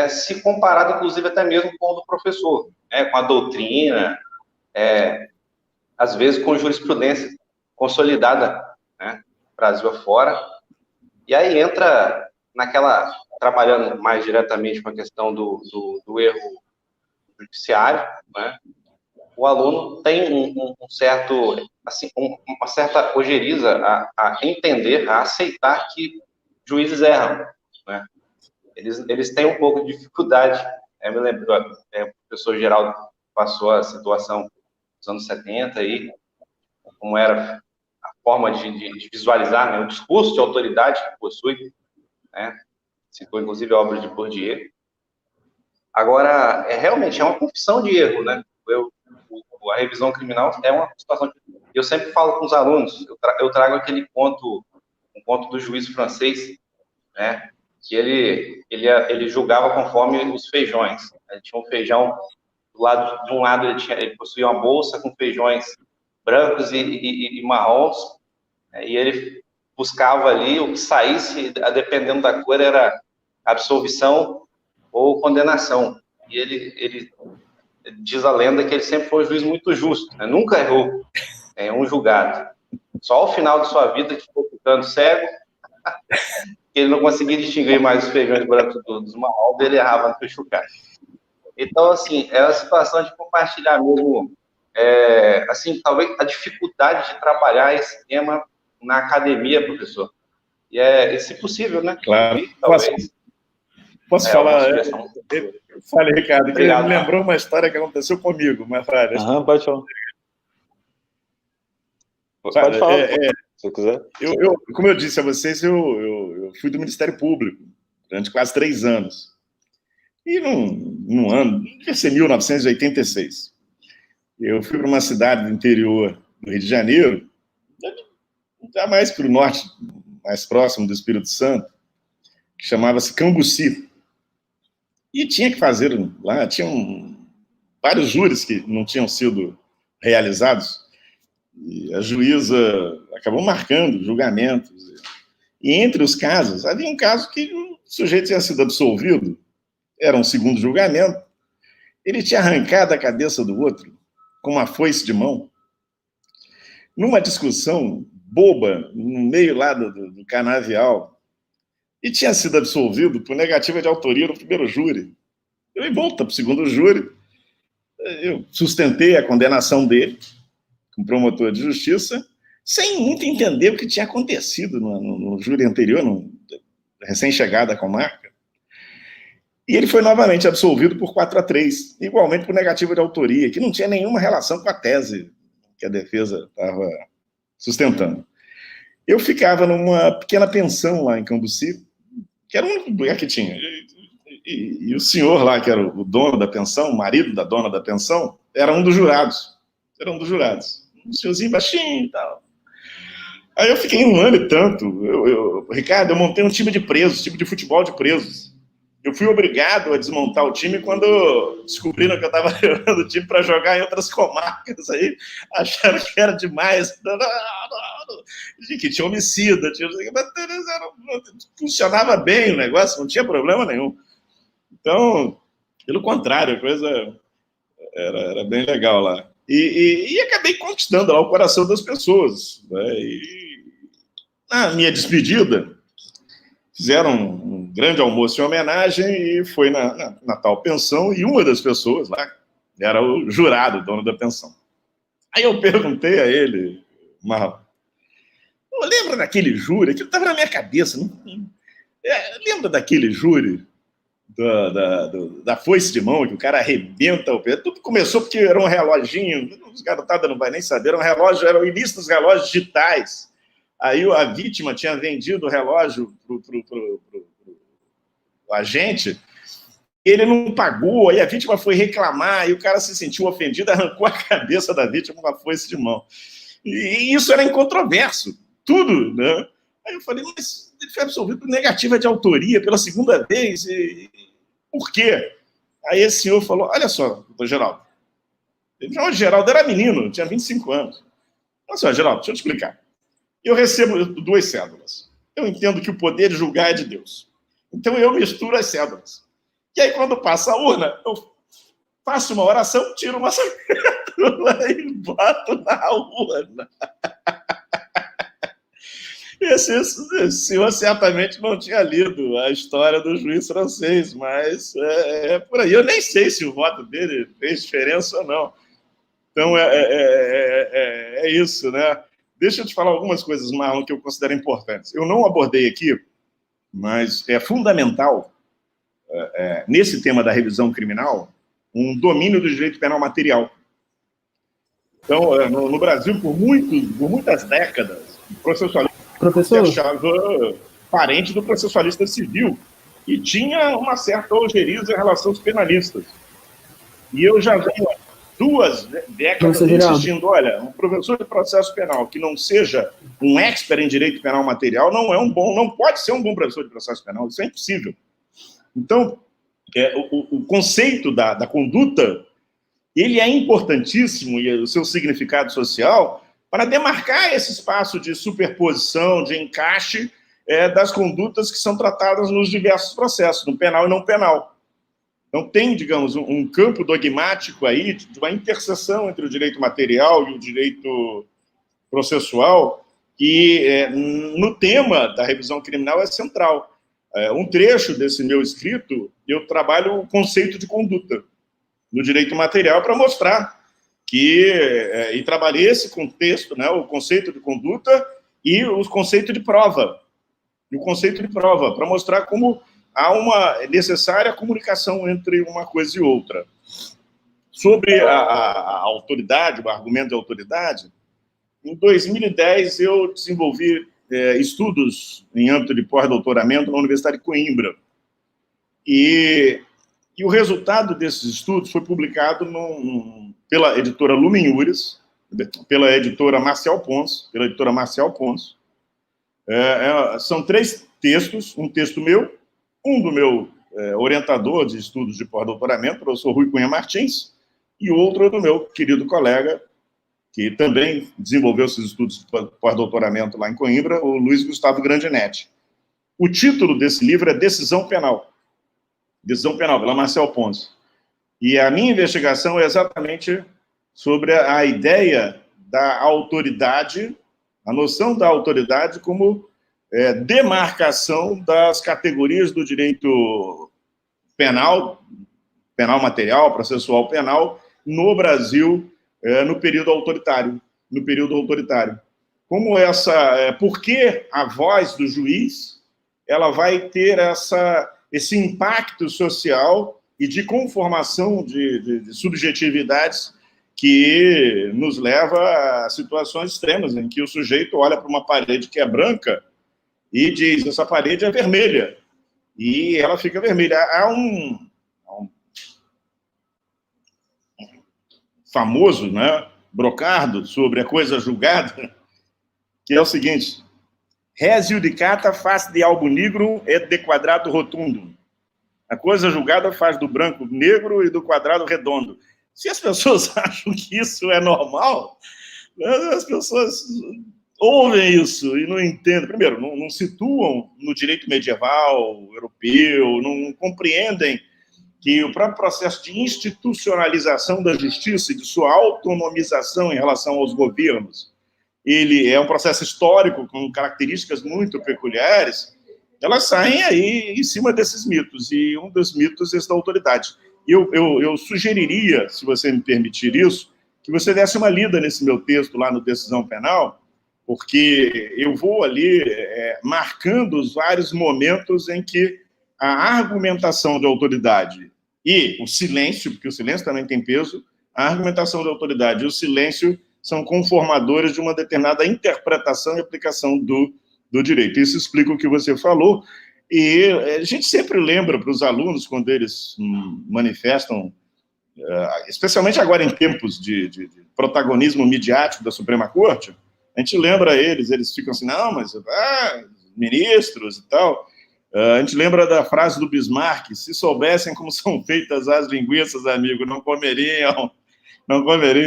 se comparado, inclusive, até mesmo com o do professor, né, com a doutrina, às vezes com jurisprudência consolidada, né, Brasil afora. E aí entra trabalhando mais diretamente com a questão do erro judiciário, né, o aluno tem um certo, assim, uma certa ojeriza a entender, a aceitar que juízes erram, né? Eles têm um pouco de dificuldade. Me lembro, o professor Geraldo passou a situação dos anos 70 aí, como era a forma de visualizar, né, o discurso de autoridade que possui, né? Citou inclusive a obra de Bourdieu. Agora, realmente é uma confissão de erro, né? A revisão criminal é uma situação. Eu sempre falo com os alunos, eu trago aquele conto, um conto do juiz francês, né? Que ele julgava conforme os feijões. Ele tinha um feijão de um lado ele possuía uma bolsa com feijões brancos e marrons, né? E ele buscava ali o que saísse, dependendo da cor, era absolvição ou condenação. E ele diz a lenda que ele sempre foi um juiz muito justo, né? Nunca errou um julgado. Só ao final de sua vida, que ficou ficando cego, que ele não conseguia distinguir mais os feijões brancos dos marrons, ele errava no fechucate. Então, assim, é uma situação de compartilhar mesmo, assim, talvez a dificuldade de trabalhar esse tema na academia, professor. E se possível, né? Claro. Talvez. Posso falar? Fale, Ricardo, que me lembrou uma história que aconteceu comigo, mas fale. Pode falar. Pode falar, se você quiser. Como eu disse a vocês, eu fui do Ministério Público durante quase 3 anos. E num ano, devia ser 1986, eu fui para uma cidade do interior do Rio de Janeiro, já mais para o norte, mais próximo do Espírito Santo, que chamava-se Cambuci. E tinha que fazer lá, tinham vários júris que não tinham sido realizados, e a juíza acabou marcando julgamentos. E entre os casos, havia um caso que o sujeito tinha sido absolvido, era um segundo julgamento, ele tinha arrancado a cabeça do outro com uma foice de mão. Numa discussão boba, no meio lá do canavial, e tinha sido absolvido por negativa de autoria no primeiro júri. Ele volta para o segundo júri, eu sustentei a condenação dele, como promotor de justiça, sem muito entender o que tinha acontecido no júri anterior, recém-chegada à comarca. E ele foi novamente absolvido por 4-3, igualmente por negativa de autoria, que não tinha nenhuma relação com a tese que a defesa estava sustentando. Eu ficava numa pequena pensão lá em Cambuci, que era o único lugar que tinha. E o senhor lá, que era o dono da pensão, o marido da dona da pensão, era um dos jurados. Era um dos jurados. Um senhorzinho baixinho e tal. Aí eu fiquei 1 ano e tanto. Ricardo, eu montei um time de presos, time de futebol de presos. Eu fui obrigado a desmontar o time quando descobriram que eu estava levando o time para jogar em outras comarcas. Aí acharam que era demais. Que tinha homicida. Funcionava bem o negócio, não tinha problema nenhum. Então, pelo contrário, a coisa era bem legal lá. E acabei conquistando lá o coração das pessoas. Né? E na minha despedida, fizeram um grande almoço em homenagem e foi na tal pensão, e uma das pessoas lá era o jurado, dono da pensão. Aí eu perguntei a ele, Marlon, lembra daquele júri? Aquilo estava na minha cabeça. Lembra daquele júri da foice de mão, que o cara arrebenta o pé? Tudo começou porque era um reloginho, os garotada não vai nem saber, era o início dos relógios digitais. Aí a vítima tinha vendido o relógio pro agente, ele não pagou, aí a vítima foi reclamar, e o cara se sentiu ofendido, arrancou a cabeça da vítima com uma foice de mão. E isso era incontroverso, tudo, né? Aí eu falei, mas ele foi absolvido por negativa de autoria pela segunda vez, por quê? Aí esse senhor falou, olha só, doutor Geraldo, o Geraldo era menino, tinha 25 anos. Olha só, Geraldo, deixa eu te explicar. Eu recebo 2 cédulas. Eu entendo que o poder de julgar é de Deus. Então eu misturo as cédulas. E aí, quando passa a urna, eu faço uma oração, tiro uma cédula e boto na urna. Esse senhor certamente não tinha lido a história do juiz francês, mas é por aí. Eu nem sei se o voto dele fez diferença ou não. Então, é isso, né? Deixa eu te falar algumas coisas, Marlon, que eu considero importantes. Eu não abordei aqui, mas é fundamental, nesse tema da revisão criminal, um domínio do direito penal material. Então, no Brasil, por muitas décadas, o processualista se achava parente do processualista civil e tinha uma certa ojeriza em relação aos penalistas. E eu já venho 2 décadas insistindo, olha, um professor de processo penal que não seja um expert em direito penal material não pode ser um bom professor de processo penal, isso é impossível. Então, o conceito da conduta, ele é importantíssimo, e o seu significado social, para demarcar esse espaço de superposição, de encaixe das condutas que são tratadas nos diversos processos, no penal e não penal. Então, tem, digamos, um campo dogmático aí, de uma interseção entre o direito material e o direito processual, que no tema da revisão criminal é central. Um trecho desse meu escrito, eu trabalho o conceito de conduta no direito material para mostrar que, e trabalhei esse contexto, né, o conceito de conduta e o conceito de prova. E o conceito de prova, para mostrar como há uma necessária comunicação entre uma coisa e outra. Sobre a autoridade, o argumento de autoridade, em 2010 eu desenvolvi estudos em âmbito de pós-doutoramento na Universidade de Coimbra. E o resultado desses estudos foi publicado pela editora Lumen Iuris, pela editora Marcial Pons, são 3 textos, um texto meu, um do meu orientador de estudos de pós-doutoramento, professor Rui Cunha Martins, e outro do meu querido colega, que também desenvolveu esses estudos de pós-doutoramento lá em Coimbra, o Luiz Gustavo Grandinetti. O título desse livro é Decisão Penal, pela Marcial Pons. E a minha investigação é exatamente sobre a ideia da autoridade A noção da autoridade como demarcação das categorias do direito penal, penal material, processual penal, no Brasil, no período autoritário. Como por que a voz do juiz ela vai ter esse impacto social e de conformação de subjetividades que nos leva a situações extremas, em que o sujeito olha para uma parede que é branca e diz, essa parede é vermelha, e ela fica vermelha. Há um famoso, né, brocardo sobre a coisa julgada, que é o seguinte: res judicata faz de albo negro et de quadrado rotundo. A coisa julgada faz do branco negro e do quadrado redondo. Se as pessoas acham que isso é normal, as pessoas ouvem isso e não entendem. Primeiro, não situam no direito medieval, europeu, não compreendem que o próprio processo de institucionalização da justiça e de sua autonomização em relação aos governos, ele é um processo histórico com características muito peculiares. Elas saem aí em cima desses mitos, e um dos mitos é esse da autoridade. Eu sugeriria, se você me permitir isso, que você desse uma lida nesse meu texto lá no Decisão Penal, porque eu vou ali marcando os vários momentos em que a argumentação de autoridade e o silêncio, porque o silêncio também tem peso, a argumentação de autoridade e o silêncio são conformadores de uma determinada interpretação e aplicação do direito. Isso explica o que você falou, e a gente sempre lembra para os alunos, quando eles manifestam, especialmente agora em tempos de protagonismo midiático da Suprema Corte, a gente lembra eles ficam assim, não, mas ministros e tal. A gente lembra da frase do Bismarck: se soubessem como são feitas as linguiças, amigo, não comeriam.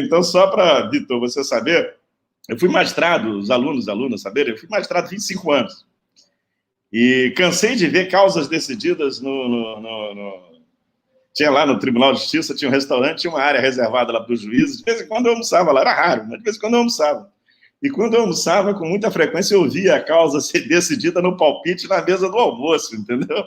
Então, só para, Vitor, você saber, eu fui magistrado, os alunas saberem, eu fui magistrado 25 anos. E cansei de ver causas decididas tinha lá no Tribunal de Justiça, tinha um restaurante, tinha uma área reservada lá para os juízes. De vez em quando eu almoçava lá, era raro, mas de vez em quando eu almoçava. E quando eu almoçava, com muita frequência, eu via a causa ser decidida no palpite na mesa do almoço, entendeu?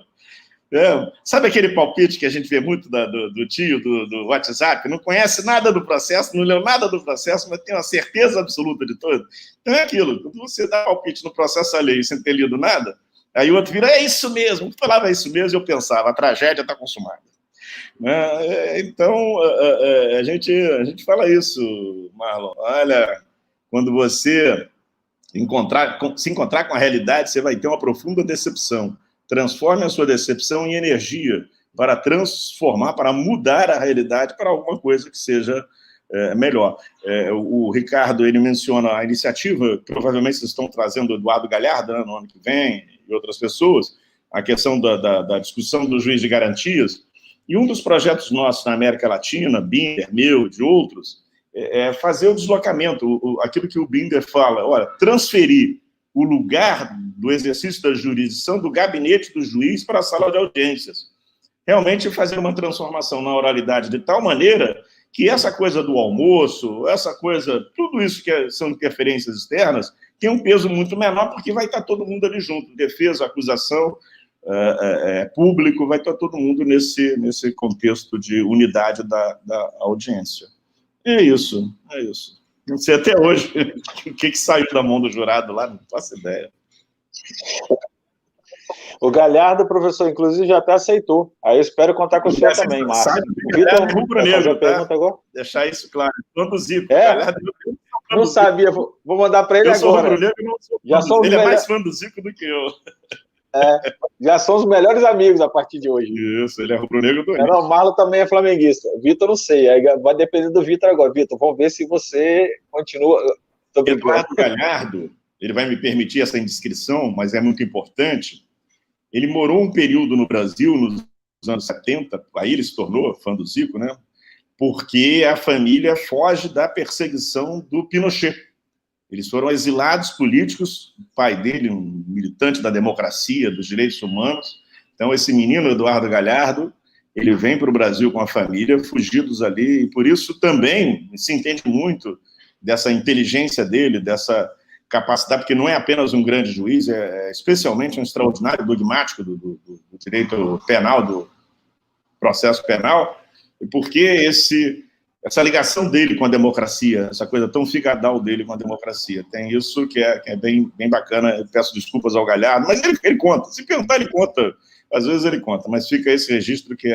Sabe aquele palpite que a gente vê muito do tio, do WhatsApp? Não conhece nada do processo, não leu nada do processo, mas tem uma certeza absoluta de tudo. Então é aquilo, quando você dá palpite no processo alheio sem ter lido nada, aí o outro vira, é isso mesmo. Eu falava isso mesmo, eu pensava, a tragédia está consumada. Então, a gente fala isso, Marlon. Olha, quando você se encontrar com a realidade, você vai ter uma profunda decepção. Transforme a sua decepção em energia para transformar, para mudar a realidade para alguma coisa que seja melhor. O Ricardo, ele menciona a iniciativa, provavelmente vocês estão trazendo o Eduardo Galhardo, né, no ano que vem, e outras pessoas, a questão da discussão do juiz de garantias. E um dos projetos nossos na América Latina, Binder, meu, de outros, é fazer o deslocamento, aquilo que o Binder fala, olha, transferir o lugar do exercício da jurisdição do gabinete do juiz para a sala de audiências. Realmente fazer uma transformação na oralidade de tal maneira que essa coisa do almoço, essa coisa, tudo isso que são interferências externas, tem um peso muito menor, porque vai estar todo mundo ali junto, defesa, acusação, público, vai estar todo mundo nesse contexto de unidade da audiência. É isso. Não sei até hoje o que saiu da mão do jurado lá, não faço ideia. O Galhardo, professor, inclusive, já até aceitou. Aí eu espero contar com o senhor também, Márcio. O Vitor rubro-negro, pergunta agora? Deixar isso claro. Fã do Zico. Não sabia, vou mandar para ele agora. Eu sou rubro-negro e não sou fã do Zico. Ele é mais fã do Zico do que eu. Já são os melhores amigos a partir de hoje. Isso, ele é rubro-negro do Não, o Marlon também é flamenguista. Vitor, não sei. Aí vai depender do Vitor agora. Vitor, vamos ver se você continua. Eduardo Galhardo, ele vai me permitir essa indiscrição, mas é muito importante. Ele morou um período no Brasil, nos anos 70, aí ele se tornou fã do Zico, né? Porque a família foge da perseguição do Pinochet. Eles foram exilados políticos, o pai dele, um militante da democracia, dos direitos humanos. Então, esse menino, Eduardo Galhardo, ele vem para o Brasil com a família, fugidos ali, e por isso também se entende muito dessa inteligência dele, dessa capacidade, porque não é apenas um grande juiz, é especialmente um extraordinário dogmático do direito penal, do processo penal, e porque essa ligação dele com a democracia, essa coisa tão figadal dele com a democracia, tem isso que é bem bacana. Eu peço desculpas ao Galhardo, mas ele conta, se perguntar ele conta, às vezes ele conta, mas fica esse registro que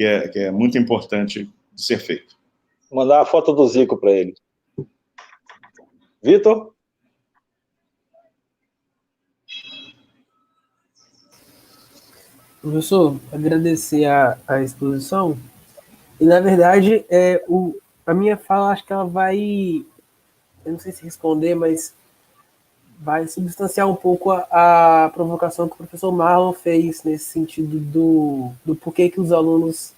é muito importante de ser feito. Vou mandar a foto do Zico para ele. Vitor? Professor, agradecer a exposição. E, na verdade, a minha fala, acho que ela vai, eu não sei se responder, mas vai substanciar um pouco a provocação que o professor Marlon fez, nesse sentido do porquê que os alunos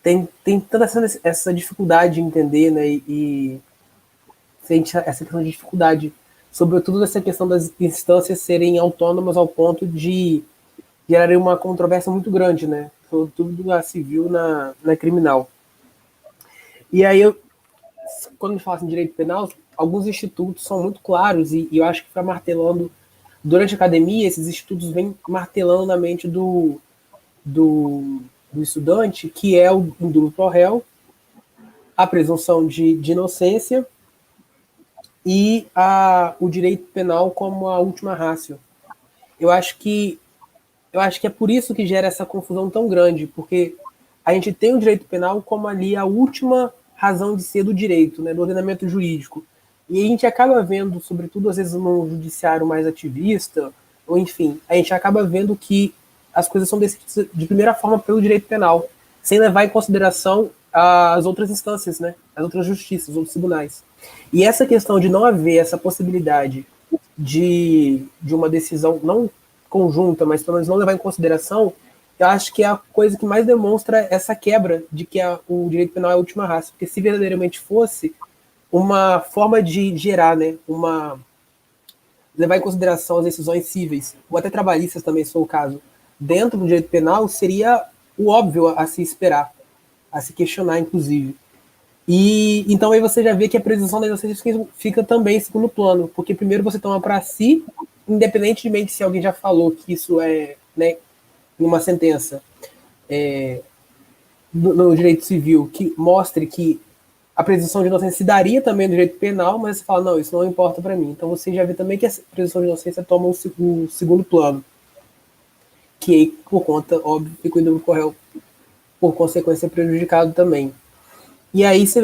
têm toda essa dificuldade de entender, né, e sente essa questão de dificuldade, sobretudo essa questão das instâncias serem autônomas ao ponto de gerar uma controvérsia muito grande, né, sobretudo na civil, na criminal. E aí, quando a gente fala assim, de direito penal, alguns institutos são muito claros, e eu acho que está martelando, durante a academia, esses institutos vêm martelando na mente do estudante, que é o indúbio pro réu, a presunção de inocência e o direito penal como a última ratio. Eu acho que é por isso que gera essa confusão tão grande, porque a gente tem o direito penal como ali a última razão de ser do direito, né, do ordenamento jurídico. E a gente acaba vendo, sobretudo às vezes num judiciário mais ativista, ou enfim, a gente acaba vendo que as coisas são decididas de primeira forma pelo direito penal, sem levar em consideração as outras instâncias, né, as outras justiças, os outros tribunais. E essa questão de não haver essa possibilidade de uma decisão não conjunta, mas pelo menos não levar em consideração, eu acho que é a coisa que mais demonstra essa quebra de que o direito penal é a última raça, porque se verdadeiramente fosse uma forma de gerar, né, levar em consideração as decisões cíveis, ou até trabalhistas também, se for o caso, dentro do direito penal, seria o óbvio a se esperar, a se questionar, inclusive. E então aí você já vê que a presunção da inocência fica também em segundo plano, porque primeiro você toma para si, independentemente se alguém já falou que isso é, né, em uma sentença no direito civil, que mostre que a presunção de inocência se daria também no direito penal, mas você fala, não, isso não importa para mim. Então você já vê também que a presunção de inocência toma o segundo plano, que aí, por conta, óbvio, fica o indúbio pro réu, por consequência, prejudicado também. E aí você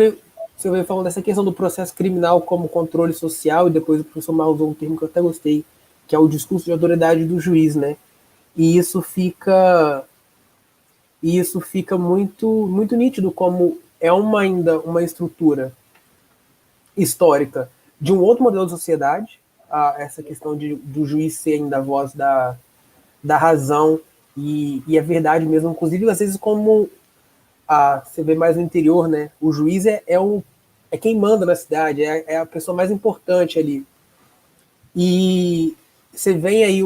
vê falando dessa questão do processo criminal como controle social, e depois o professor Marlon usou um termo que eu até gostei, que é o discurso de autoridade do juiz, né? E isso fica muito, muito nítido como é ainda uma estrutura histórica de um outro modelo de sociedade, essa questão do juiz ser ainda a voz da razão e a verdade mesmo, inclusive às vezes como você vê mais no interior, né? O juiz é quem manda na cidade, é a pessoa mais importante ali. E você vê aí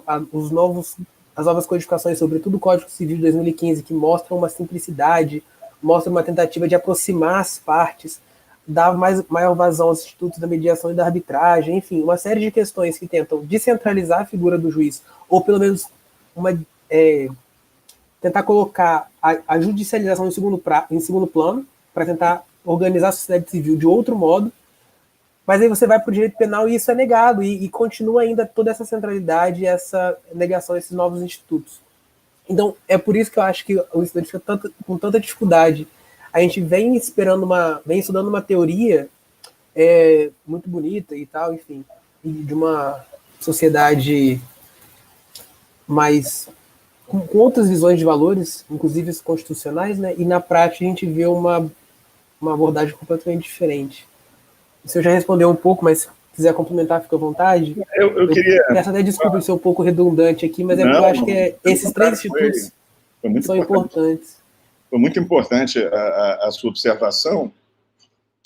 as novas codificações, sobretudo o Código Civil de 2015, que mostram uma simplicidade, mostram uma tentativa de aproximar as partes, dar maior vazão aos institutos da mediação e da arbitragem, enfim, uma série de questões que tentam descentralizar a figura do juiz, ou pelo menos tentar colocar a judicialização em segundo plano, para tentar organizar a sociedade civil de outro modo. Mas aí você vai para o direito penal e isso é negado, e continua ainda toda essa centralidade, essa negação desses novos institutos. Então, é por isso que eu acho que o estudante fica com tanta dificuldade. A gente vem estudando uma teoria muito bonita e tal, enfim, de uma sociedade mais com outras visões de valores, inclusive os constitucionais, né? E na prática a gente vê uma abordagem completamente diferente. Você já respondeu um pouco, mas se quiser complementar, fica à vontade. Eu queria... Peço até desculpa de ser um pouco redundante aqui, mas porque eu acho que esses três institutos são importantes. Foi muito importante a sua observação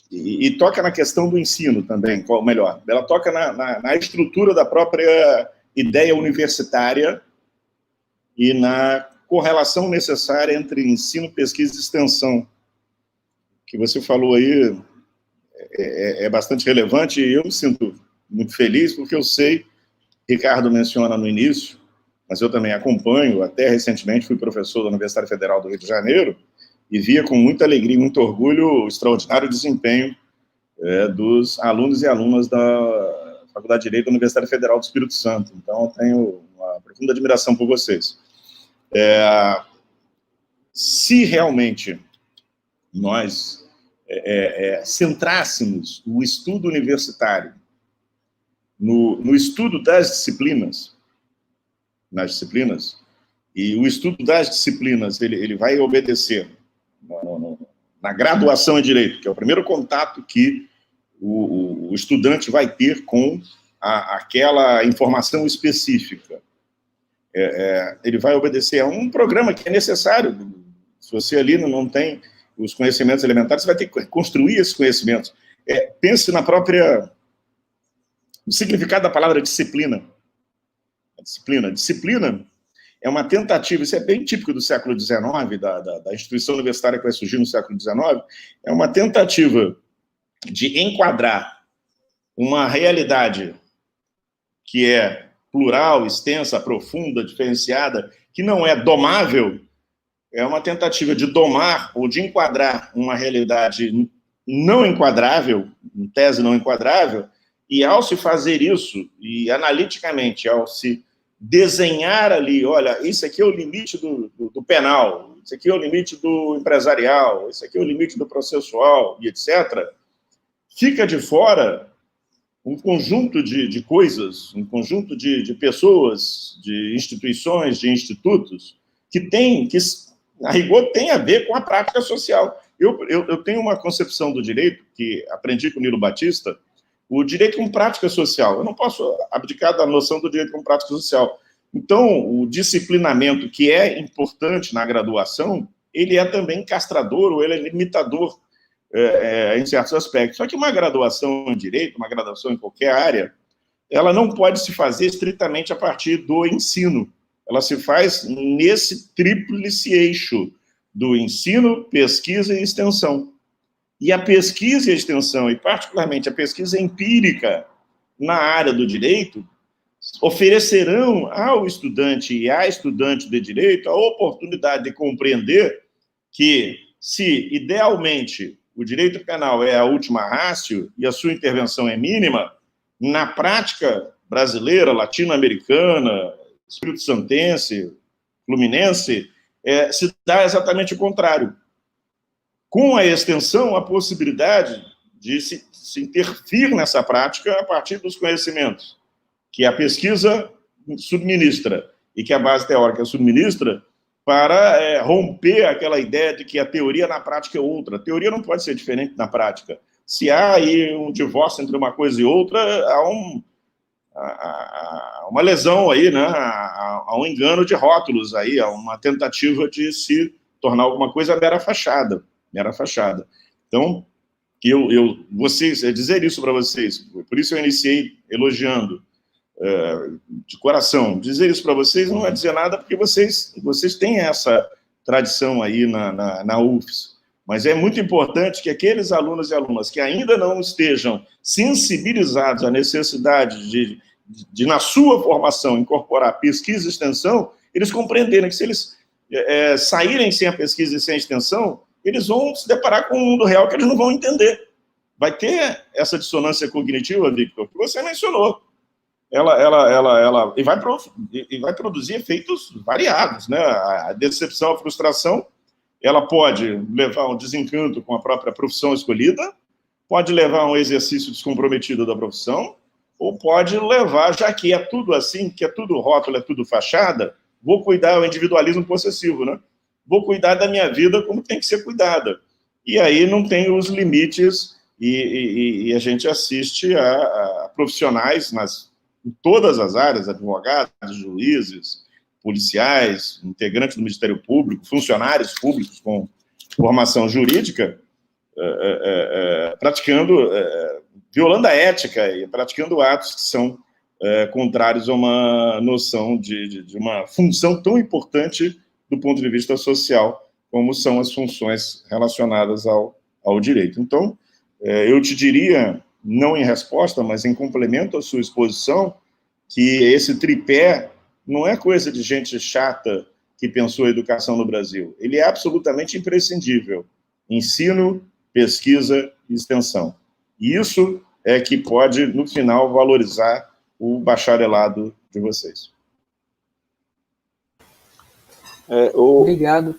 e toca na questão do ensino também, ou melhor, ela toca na estrutura da própria ideia universitária e na correlação necessária entre ensino, pesquisa e extensão, que você falou aí, é bastante relevante, e eu me sinto muito feliz, porque eu sei, Ricardo menciona no início, mas eu também acompanho, até recentemente fui professor da Universidade Federal do Rio de Janeiro, e via com muita alegria e muito orgulho o extraordinário desempenho dos alunos e alunas da Faculdade de Direito da Universidade Federal do Espírito Santo. Então, eu tenho uma profunda admiração por vocês. Se realmente nós centrássemos o estudo universitário no estudo das disciplinas, e o estudo das disciplinas, ele vai obedecer na graduação em Direito, que é o primeiro contato que o estudante vai ter com aquela informação específica. Ele vai obedecer a um programa que é necessário. Se você ali não tem os conhecimentos elementares, você vai ter que construir esses conhecimentos. Pense no significado da palavra disciplina. Disciplina é uma tentativa, isso é bem típico do século XIX, da instituição universitária que vai surgir no século XIX, é uma tentativa de enquadrar uma realidade que é plural, extensa, profunda, diferenciada, que não é domável, é uma tentativa de domar ou de enquadrar uma realidade não enquadrável, em tese não enquadrável, e ao se fazer isso, e analiticamente, ao se desenhar ali, olha, isso aqui é o limite do penal, isso aqui é o limite do empresarial, isso aqui é o limite do processual, e etc., fica de fora um conjunto de coisas, um conjunto de pessoas, de instituições, de institutos, que a rigor, tem a ver com a prática social. Eu tenho uma concepção do direito, que aprendi com o Nilo Batista, o direito como prática social. Eu não posso abdicar da noção do direito como prática social. Então, o disciplinamento, que é importante na graduação, ele é também castrador, ou ele é limitador em certos aspectos. Só que uma graduação em direito, uma graduação em qualquer área, ela não pode se fazer estritamente a partir do ensino. Ela se faz nesse tríplice eixo do ensino, pesquisa e extensão. E a pesquisa e a extensão, e particularmente a pesquisa empírica na área do direito, oferecerão ao estudante e à estudante de direito a oportunidade de compreender que, se idealmente o direito penal é a última ratio e a sua intervenção é mínima, na prática brasileira, latino-americana, espírito-santense, fluminense, se dá exatamente o contrário. Com a extensão, a possibilidade de se intervir nessa prática a partir dos conhecimentos que a pesquisa subministra e que a base teórica subministra, para romper aquela ideia de que a teoria na prática é outra. A teoria não pode ser diferente na prática. Se há aí um divórcio entre uma coisa e outra, há uma lesão aí, né? Há um engano de rótulos aí, há uma tentativa de se tornar alguma coisa mera fachada. Então, dizer isso para vocês, por isso eu iniciei elogiando, de coração, dizer isso para vocês não é dizer nada, porque vocês têm essa tradição aí na UFES, mas é muito importante que aqueles alunos e alunas que ainda não estejam sensibilizados à necessidade de na sua formação, incorporar pesquisa e extensão, eles compreenderem que se eles saírem sem a pesquisa e sem a extensão, eles vão se deparar com um mundo real que eles não vão entender. Vai ter essa dissonância cognitiva, Victor, que você mencionou. Ela vai produzir efeitos variados, né? A decepção, a frustração, ela pode levar a um desencanto com a própria profissão escolhida, pode levar a um exercício descomprometido da profissão, ou pode levar, já que é tudo assim, que é tudo rótulo, é tudo fachada, vou cuidar do individualismo possessivo, né? Vou cuidar da minha vida como tem que ser cuidada. E aí não tem os limites, e a gente assiste a profissionais em todas as áreas, advogados, juízes, policiais, integrantes do Ministério Público, funcionários públicos com formação jurídica, violando a ética e praticando atos que são contrários a uma noção de uma função tão importante do ponto de vista social, como são as funções relacionadas ao direito. Então, eu te diria, não em resposta, mas em complemento à sua exposição, que esse tripé não é coisa de gente chata que pensou a educação no Brasil. Ele é absolutamente imprescindível. Ensino, pesquisa e extensão. E isso é que pode, no final, valorizar o bacharelado de vocês. Obrigado.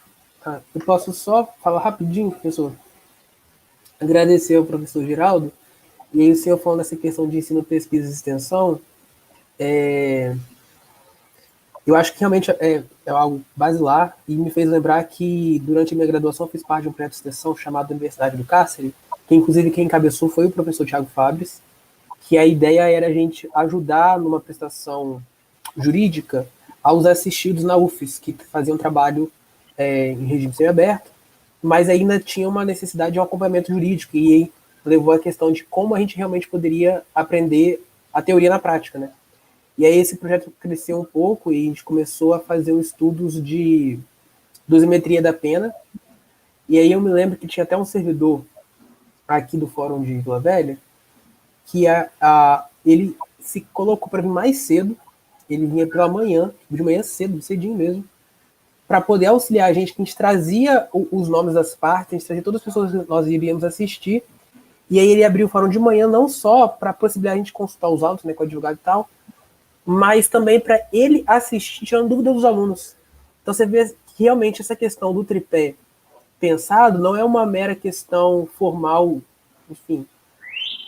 Eu posso só falar rapidinho, professor? Agradecer ao professor Giraldo. E aí o senhor falando dessa questão de ensino, pesquisa e extensão, eu acho que realmente é algo basilar e me fez lembrar que durante a minha graduação eu fiz parte de um projeto de extensão chamado Universidade do Cárcere, que inclusive quem encabeçou foi o professor Thiago Fabres, que a ideia era a gente ajudar numa prestação jurídica aos assistidos na UFES, que faziam trabalho em regime semiaberto, mas ainda tinha uma necessidade de um acompanhamento jurídico, e aí levou a questão de como a gente realmente poderia aprender a teoria na prática, né? E aí esse projeto cresceu um pouco e a gente começou a fazer estudos de dosimetria da pena, e aí eu me lembro que tinha até um servidor aqui do Fórum de Vila Velha, que ele se colocou para vir mais cedo, ele vinha pela manhã, de manhã cedo, cedinho mesmo, para poder auxiliar a gente, que a gente trazia os nomes das partes, a gente trazia todas as pessoas que nós iríamos assistir, e aí ele abriu o fórum de manhã não só para possibilitar a gente consultar os autos, né, com o advogado e tal, mas também para ele assistir, tirando dúvida dos alunos. Então você vê que realmente essa questão do tripé pensado não é uma mera questão formal, enfim,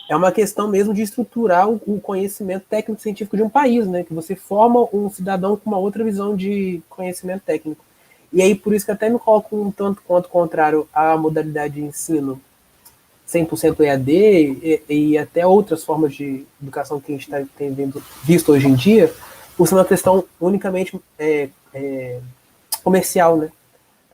é uma questão mesmo de estruturar o conhecimento técnico-científico de um país, né? Que você forma um cidadão com uma outra visão de conhecimento técnico. E aí, por isso que até me coloco um tanto quanto contrário à modalidade de ensino 100% EAD e até outras formas de educação que a gente tem visto hoje em dia, por ser uma questão unicamente comercial, né?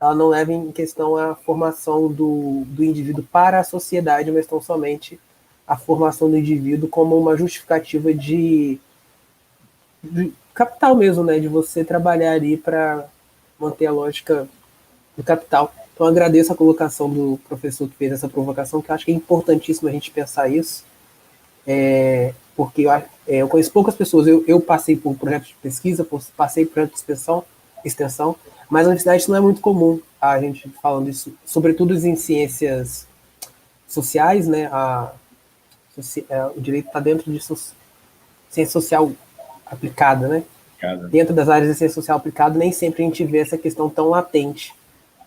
Ela não leva em questão a formação do indivíduo para a sociedade, mas tão somente a formação do indivíduo como uma justificativa de capital mesmo, né? De você trabalhar ali para manter a lógica do capital. Então, agradeço a colocação do professor que fez essa provocação, que eu acho que é importantíssimo a gente pensar isso, porque eu conheço poucas pessoas, eu passei por projetos de pesquisa, passei por projetos de extensão, mas na universidade isso não é muito comum, a gente falando isso, sobretudo em ciências sociais, né? O direito está dentro de ciência social aplicada, né? Dentro das áreas de ciência social aplicada, nem sempre a gente vê essa questão tão latente.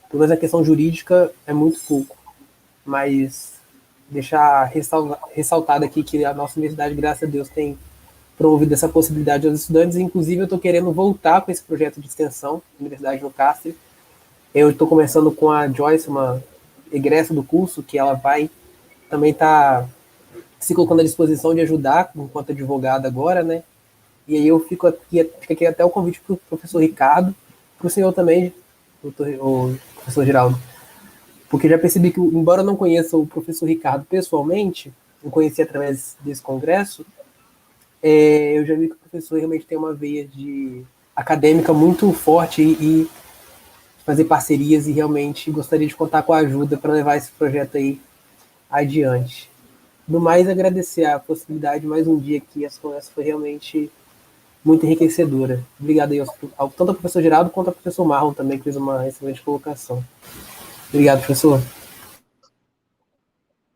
Pelo menos a questão jurídica é muito pouco. Mas deixar ressaltado aqui que a nossa universidade, graças a Deus, tem promovido essa possibilidade aos estudantes. Inclusive, eu estou querendo voltar com esse projeto de extensão, Universidade do Cárcere. Eu estou começando com a Joyce, uma egressa do curso, que ela vai também estar se colocando à disposição de ajudar enquanto advogada agora, né? E aí eu fico aqui até o convite para o professor Ricardo, para o senhor também, o professor Giraldo, porque já percebi que, embora eu não conheça o professor Ricardo pessoalmente, eu conheci através desse congresso, eu já vi que o professor realmente tem uma veia acadêmica muito forte e fazer parcerias, e realmente gostaria de contar com a ajuda para levar esse projeto aí adiante. No mais, agradecer a possibilidade de mais um dia aqui, essa conversa foi realmente muito enriquecedora. Obrigado aí tanto ao professor Geraldo quanto ao professor Marlon também, que fez uma excelente colocação. Obrigado, professor.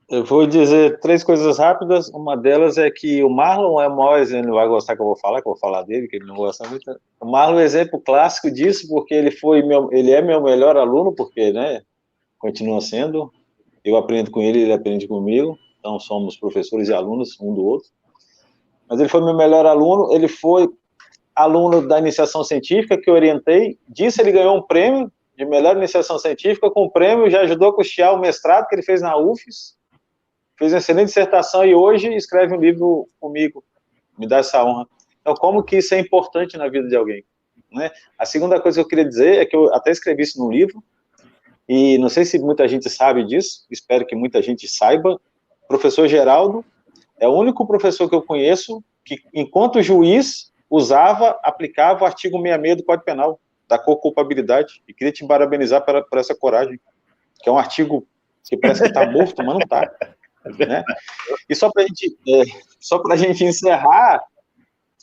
Eu vou dizer 3 coisas rápidas. Uma delas é que o Marlon é o maior exemplo, ele não vai gostar que eu vou falar dele, que ele não gosta muito. O Marlon é um exemplo clássico disso, porque ele é meu melhor aluno, porque, né, continua sendo. Eu aprendo com ele aprende comigo, então somos professores e alunos um do outro. Mas ele foi meu melhor aluno, ele foi aluno da iniciação científica que eu orientei, disso ele ganhou um prêmio de melhor iniciação científica, com o prêmio já ajudou a custear o mestrado que ele fez na UFES, fez uma excelente dissertação e hoje escreve um livro comigo, me dá essa honra. Então, como que isso é importante na vida de alguém, né? A segunda coisa que eu queria dizer é que eu até escrevi isso no livro, e não sei se muita gente sabe disso, espero que muita gente saiba, o professor Geraldo é o único professor que eu conheço que, enquanto juiz, aplicava o artigo 66 do Código Penal, da co-culpabilidade, e queria te parabenizar por essa coragem, que é um artigo que parece que está morto, mas não está. né? E só para a gente encerrar,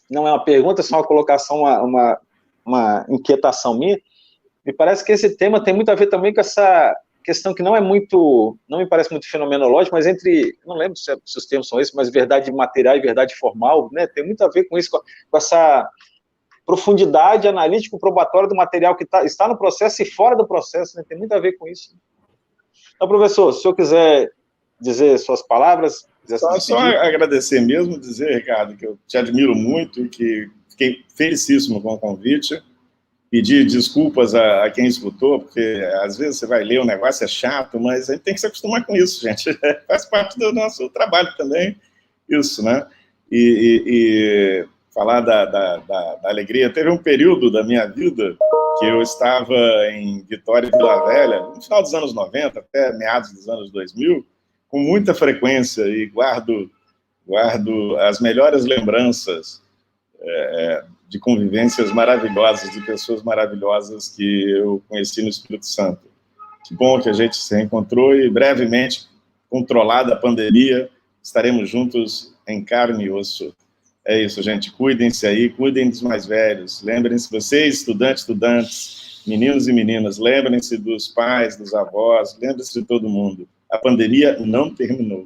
não é uma pergunta, é só uma colocação, uma inquietação minha. Me parece que esse tema tem muito a ver também com essa questão que não me parece muito fenomenológica, mas não lembro se os termos são esses, mas verdade material e verdade formal, né? Tem muito a ver com isso, com essa profundidade analítico-probatória do material que está no processo e fora do processo, né? Tem muito a ver com isso. Então, professor, se o senhor quiser dizer suas palavras... Só agradecer mesmo, dizer, Ricardo, que eu te admiro muito e que fiquei felicíssimo com o convite. Pedir desculpas a quem escutou, porque às vezes você vai ler um negócio, é chato, mas a gente tem que se acostumar com isso, gente. Faz parte do nosso trabalho também, isso, né? E falar da alegria. Teve um período da minha vida que eu estava em Vitória e Vila Velha, no final dos anos 90, até meados dos anos 2000, com muita frequência, e guardo as melhores lembranças de convivências maravilhosas, de pessoas maravilhosas que eu conheci no Espírito Santo. Que bom que a gente se reencontrou e brevemente, controlada a pandemia, estaremos juntos em carne e osso. É isso, gente. Cuidem-se aí, cuidem dos mais velhos. Lembrem-se, vocês, estudantes, meninos e meninas, lembrem-se dos pais, dos avós, lembrem-se de todo mundo. A pandemia não terminou.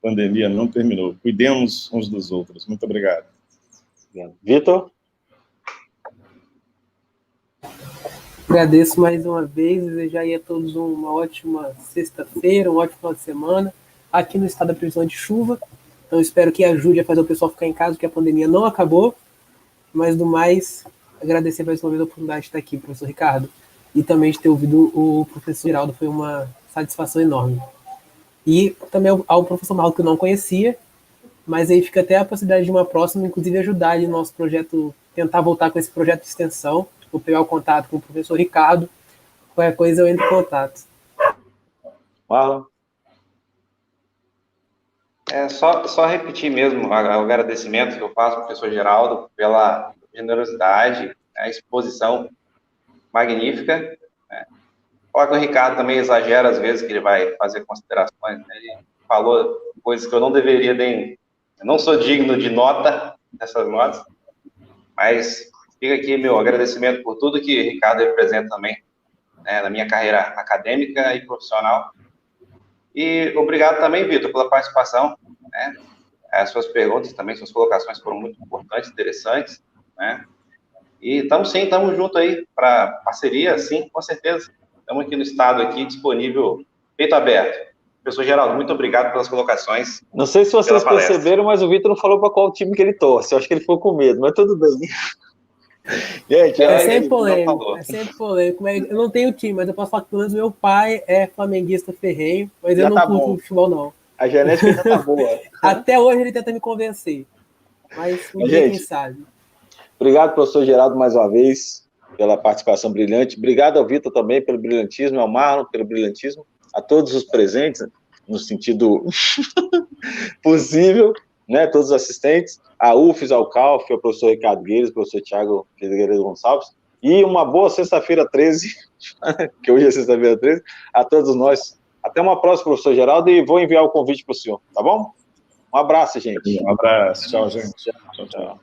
A pandemia não terminou. Cuidemos uns dos outros. Muito obrigado. Vitor? Agradeço mais uma vez, desejar a todos uma ótima sexta-feira, um ótimo final de semana. Aqui no estado da previsão de chuva, então espero que ajude a fazer o pessoal ficar em casa, porque a pandemia não acabou. Mas do mais, agradecer mais uma vez a oportunidade de estar aqui, professor Ricardo, e também de ter ouvido o professor Geraldo, foi uma satisfação enorme. E também ao professor Marco, que eu não conhecia, mas aí fica até a possibilidade de uma próxima, inclusive ajudar no nosso projeto, tentar voltar com esse projeto de extensão, vou pegar o contato com o professor Ricardo, qualquer coisa eu entro em contato. Marlon? Só repetir mesmo o agradecimento que eu faço ao professor Geraldo pela generosidade, a exposição magnífica, né? Falar com o Ricardo também exagera às vezes, que ele vai fazer considerações, né? Ele falou coisas que eu não deveria nem... Eu não sou digno de nota, dessas notas, mas fica aqui meu agradecimento por tudo que o Ricardo representa também, né, na minha carreira acadêmica e profissional. E obrigado também, Vitor, pela participação, né? As suas perguntas também, suas colocações foram muito importantes, interessantes, né? E estamos juntos aí para parceria, sim, com certeza. Estamos aqui no estado, aqui, disponível, peito aberto. Professor Geraldo, muito obrigado pelas colocações. Não sei se vocês perceberam, mas o Vitor não falou para qual time que ele torce. Eu acho que ele ficou com medo, mas tudo bem. Gente, é sempre polêmico. Eu não tenho time, mas eu posso falar que pelo menos meu pai é flamenguista ferrenho, mas já eu não curto futebol, não. A genética já tá boa. Até hoje ele tenta me convencer. Mas ninguém sabe. Obrigado, professor Geraldo, mais uma vez, pela participação brilhante. Obrigado ao Vitor também pelo brilhantismo, ao Marlon pelo brilhantismo, a todos os presentes, no sentido possível, né, todos os assistentes, a UFES, ao CALF, ao professor Ricardo Guedes, ao professor Thiago Figueiredo Gonçalves, e uma boa sexta-feira 13, que hoje é sexta-feira 13, a todos nós. Até uma próxima, professor Geraldo, e vou enviar o convite para o senhor, tá bom? Um abraço, gente. Um abraço, tchau, gente. Tchau.